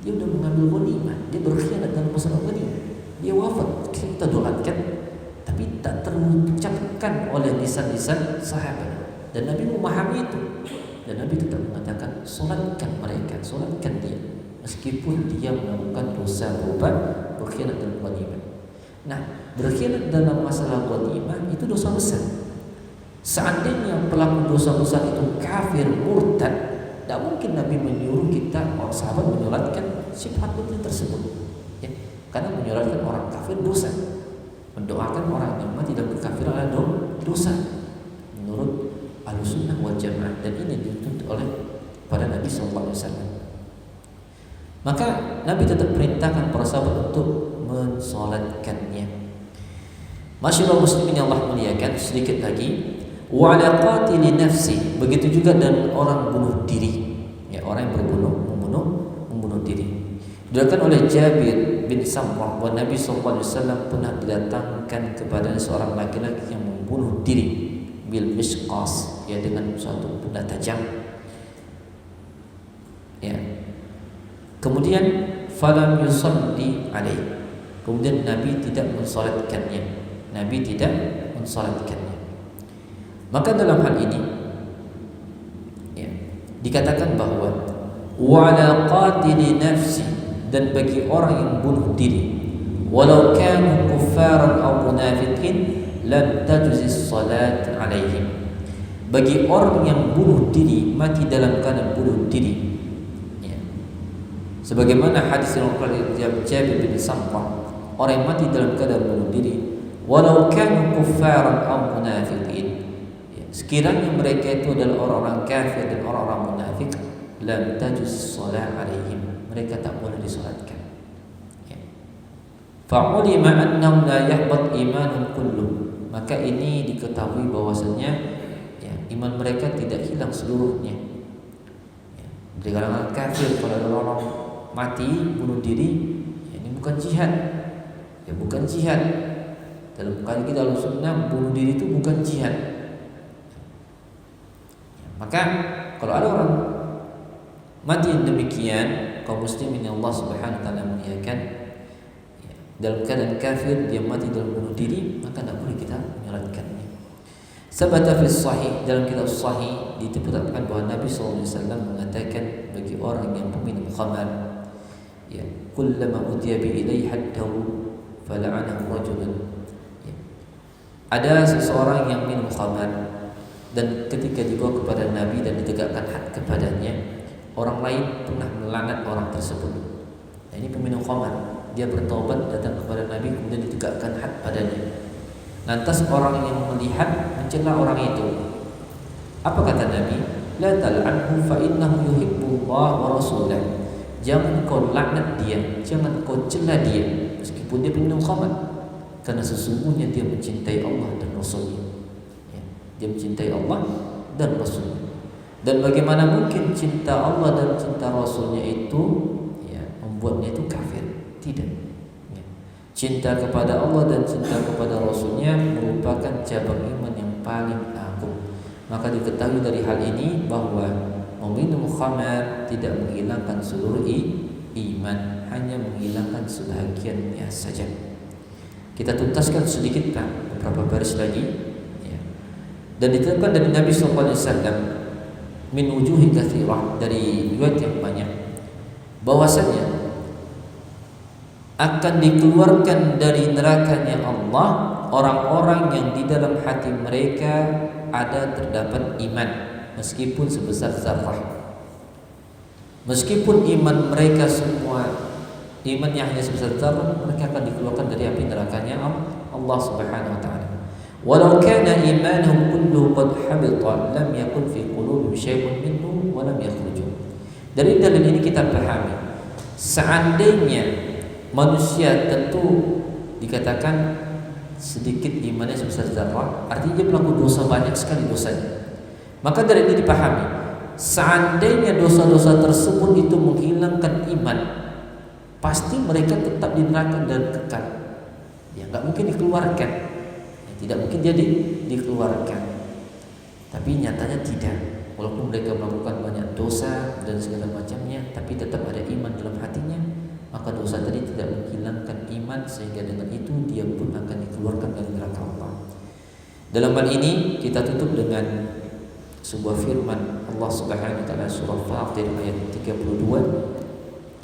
Dia udah mengambil ghanimah, dia berkhianat dalam masalah ghanimah. Dia wafat, kita doakan, tapi tak terucapkan oleh lisan-lisan sahabat. Dan Nabi memahami itu. Dan Nabi tetap mengatakan, solatkan mereka, solatkan dia, meskipun dia melakukan dosa berupa berkhianat dalam ghanimah. Nah, berkhianat dalam masalah ghanimah itu dosa besar. Seandainya pelaku dosa besar itu kafir, murtad, tidak mungkin Nabi menyuruh kita, sahabat menyolatkan si pelaku tersebut. Ya, karena menyolatkan orang kafir dosa, mendoakan orang yang mati dalam kekafiran adalah dosa menurut Ahlussunnah wal Jamaah, dan ini dituntut oleh pada Nabi SAW. Maka Nabi tetap perintahkan para sahabat untuk mensolatkannya. Masyaallah muslimin yang Allah muliakan, sedikit lagi, wa ala qatili nafsi, begitu juga dan orang bunuh diri, ya, orang yang membunuh diri. Diriwayatkan oleh Jabir bin Samurah bahwa Nabi SAW pernah didatangkan kepada seorang laki-laki yang membunuh diri bil misqas, ya, dengan suatu benda tajam. Ya. Kemudian falam yusalli alaih, kemudian Nabi tidak mensolatkannya. Nabi tidak mensolatkannya. Maka dalam hal ini, ya, dikatakan bahwa wala qatili nafsi, dan bagi orang yang bunuh diri, walau kanu kuffaran aw munafiqin lam tajzi salat alaihim, bagi orang yang bunuh diri, mati dalam keadaan bunuh diri, ya, sebagaimana hadis yang Jabir bin Samurah, orang yang mati dalam keadaan bunuh diri, walau kanu kuffaran aw munafiqin, sekiranya mereka itu adalah orang-orang kafir dan orang-orang munafik, lam tajuz shalah alaihim, mereka tak boleh disolatkan. Ya. Fa'ulima annahum la yahbat imanun kulluh, maka ini diketahui bahwasanya, ya, iman mereka tidak hilang seluruhnya. Ya. Dari kalangan kafir, kalau ada orang mati bunuh diri, ya, ini bukan jihad, ya, bukan jihad. Dalam kali kita Ahlussunnah, bunuh diri itu bukan jihad. Maka kalau ada orang mati yang demikian, kaum muslimin yang Allah Subhanahu wa taala muliakan, ya, dalam keadaan kafir, dia mati dalam bunuh diri, maka tidak boleh kita menyolatkannya. Sabata fi sahih, dalam kitab sahih ditetapkan bahwa Nabi SAW mengatakan bagi orang yang peminum khamar, ya, kullama utiya bi ilaihi haddahu fala'anahu rajulun, ya, ada seseorang yang minum khamar, dan ketika dibawa kepada Nabi dan ditegakkan had kepadanya, orang lain pernah melaknat orang tersebut. Nah, ini peminum khamar, dia bertobat, datang kepada Nabi, kemudian ditegakkan had padanya. Lantas orang yang melihat mencela orang itu. Apa kata Nabi? La tal'anhu fa innahu yuhibbullah wa rasulah. Jangan kau laknat dia, jangan kau cela dia, meskipun dia peminum khamar, karena sesungguhnya dia mencintai Allah dan Rasulnya. Dia mencintai Allah dan Rasulnya. Dan bagaimana mungkin cinta Allah dan cinta Rasulnya itu, ya, membuatnya itu kafir? Tidak. Ya. Cinta kepada Allah dan cinta kepada Rasulnya merupakan cabang iman yang paling agung. Maka diketahui dari hal ini bahwa meminum khamar tidak menghilangkan seluruh iman, hanya menghilangkan sebahagiannya saja. Kita tuntaskan sedikit, Pak, beberapa baris lagi. Dan ditetapkan dari Nabi SAW min wujuhi katsirah, dari riwayat yang banyak, bahwasanya akan dikeluarkan dari nerakanya Allah orang-orang yang di dalam hati mereka ada terdapat iman, meskipun sebesar zarrah. Meskipun iman mereka semua iman yang hanya sebesar zarrah, mereka akan dikeluarkan dari api nerakanya Allah Subhanahu wa taala. Walau kana imanuhum kullu qad habita lam yakun fi qulubihim syai'un minhu wa lam yakhruju. Dari dalil ini kita pahami, seandainya manusia tentu dikatakan sedikit imannya sebesar zarrah, artinya dia melakukan dosa banyak sekali dosanya. Maka dari ini dipahami, seandainya dosa-dosa tersebut itu menghilangkan iman, pasti mereka tetap di neraka dan kekal. Ya nggak mungkin dikeluarkan, ya, tidak mungkin dia dikeluarkan. Tapi nyatanya tidak. Walaupun mereka melakukan banyak dosa dan segala macamnya, tapi tetap ada iman dalam hatinya, maka dosa tadi tidak menghilangkan iman, sehingga dengan itu dia pun akan dikeluarkan dari neraka Allah. Dalam hal ini kita tutup dengan sebuah firman Allah Subhanahu wa taala surah Fatir ayat 32.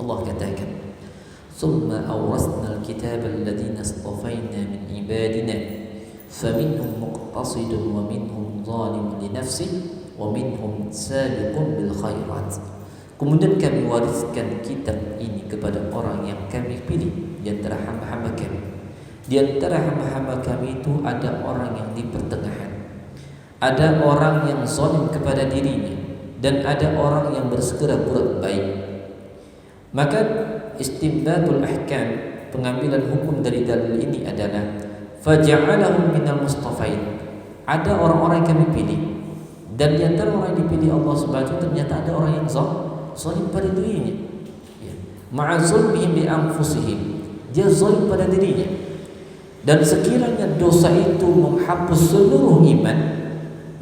Allah katakan, "Tsumma awrasna al-kitaba alladziina istafayna min ibadina faminhum muqtasidun wa minhum zalimun li nafsihi wa minhum sabiqun bil khairat." Kemudian kami wariskan kitab ini kepada orang yang kami pilih di antara hamba-hamba kami. Di antara hamba-hamba kami itu ada orang yang di pertengahan, ada orang yang zalim kepada dirinya, dan ada orang yang bersegera berbuat baik. Maka istinbatul ahkam, pengambilan hukum dari dalil ini adalah faja'alahum minal mustafain. Ada orang-orang yang kami pilih, dan di antara orang yang dipilih Allah Subhanahu wa taala ternyata ada orang yang zalim pada dirinya. Ya. Ma'a zulmihim li anfusihim. Dia zalim pada dirinya. Dan sekiranya dosa itu menghapus seluruh iman,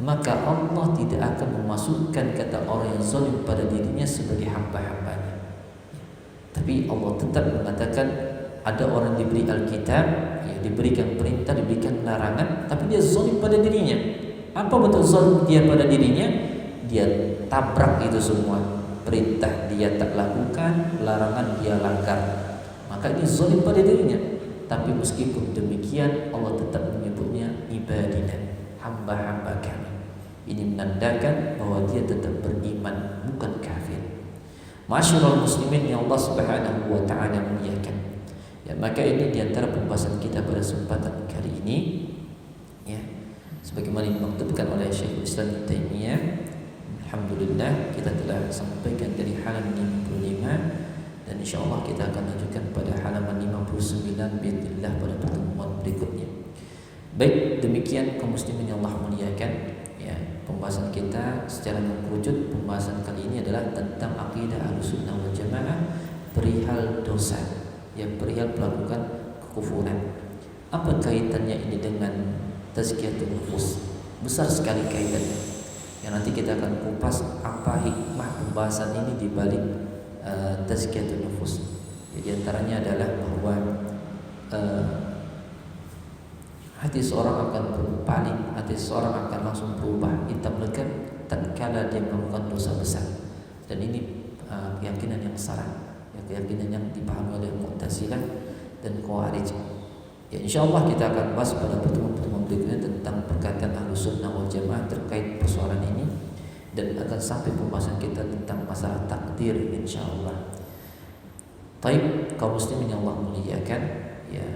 maka Allah tidak akan memasukkan kata orang yang zalim pada dirinya sebagai hamba-hambanya. Tapi Allah tetap mengatakan ada orang diberi Alkitab, ya, diberikan perintah, diberikan larangan, tapi dia zalim pada dirinya. Apa betul zalim dia pada dirinya? Dia tabrak itu semua. Perintah dia tak lakukan, larangan dia langgar. Maka ini zalim pada dirinya. Tapi meskipun demikian Allah tetap menyebutnya ibadina, hamba-hamba kami. Ini menandakan bahwa dia tetap beriman, bukan kafir. Masyarul muslimin yang Allah Subhanahu wa taala muliakan. Ya, maka ini diantara pembahasan kita pada kesempatan kali ini, ya, sebagaimana dimaktubkan oleh Syekhul Islam Ibnu Taimiyah. Alhamdulillah kita telah sampaikan dari halaman 55, dan insyaallah kita akan lanjutkan pada halaman 59 biidznillah pada pertemuan berikutnya. Baik, demikian kaum muslimin yang Allah muliakan, ya, pembahasan kita secara mengerucut. Pembahasan kali ini adalah tentang akidah Ahlussunnah wal Jamaah perihal dosa, yang perihal melakukan kekufuran. Apa kaitannya ini dengan tazkiyatun nufus? Besar sekali kaitannya. Yang nanti kita akan kupas apa hikmah pembahasan ini di balik tazkiyatun nufus. Di antaranya adalah bahwa hati seorang akan berpaling, hati seorang akan langsung berubah hitam legam tatkala dia melakukan dosa besar. Dan ini keyakinan yang salah, ya, keyakinan yang dipahami oleh Mu'tazilah dan Khawarij. Ya, insyaallah kita akan bahas pada pertemuan-pertemuan berikutnya tentang perkataan Ahlussunnah wal Jamaah terkait persoalan ini, dan akan sampai pembahasan kita tentang masalah takdir insyaallah. Taib, kaum muslimin yang Allah muliakan, ya,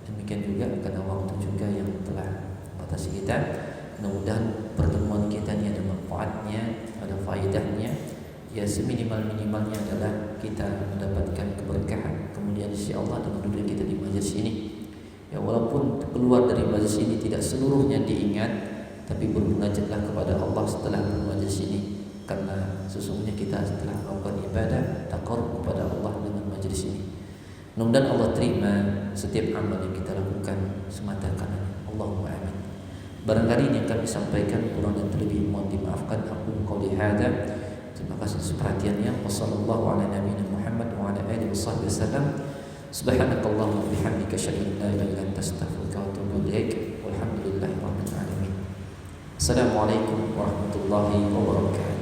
demikian juga karena waktu juga yang telah batasi kita. Mudah-mudahan pertemuan kita ini ada manfaatnya, ada faedahnya. Ya, seminimal-minimalnya adalah kita mendapatkan keberkahan kemudian insya Allah dengan duduk kita di majelis ini. Ya, walaupun keluar dari majelis ini tidak seluruhnya diingat, tapi bermunajatlah kepada Allah setelah bermajelis ini, karena sesungguhnya kita setelah melakukan ibadah taqarrub kepada Allah dengan majelis ini. Mudah-mudahan Allah terima setiap amal yang kita lakukan semata karena Allahumma amin. Barangkali ini yang kami sampaikan kurang dan terlebih mohon dimaafkan. Aku qouli hadza. Terima kasih atas perhatiannya. Wassallallahu ala nabiyyina Muhammad wa ala alihi wasallam. Subhanakallahumma wa bihamdika asyhadu an la ilaha illa anta astaghfiruka wa atubu ilaik. Walhamdulillahirabbil alamin. Assalamualaikum warahmatullahi wabarakatuh.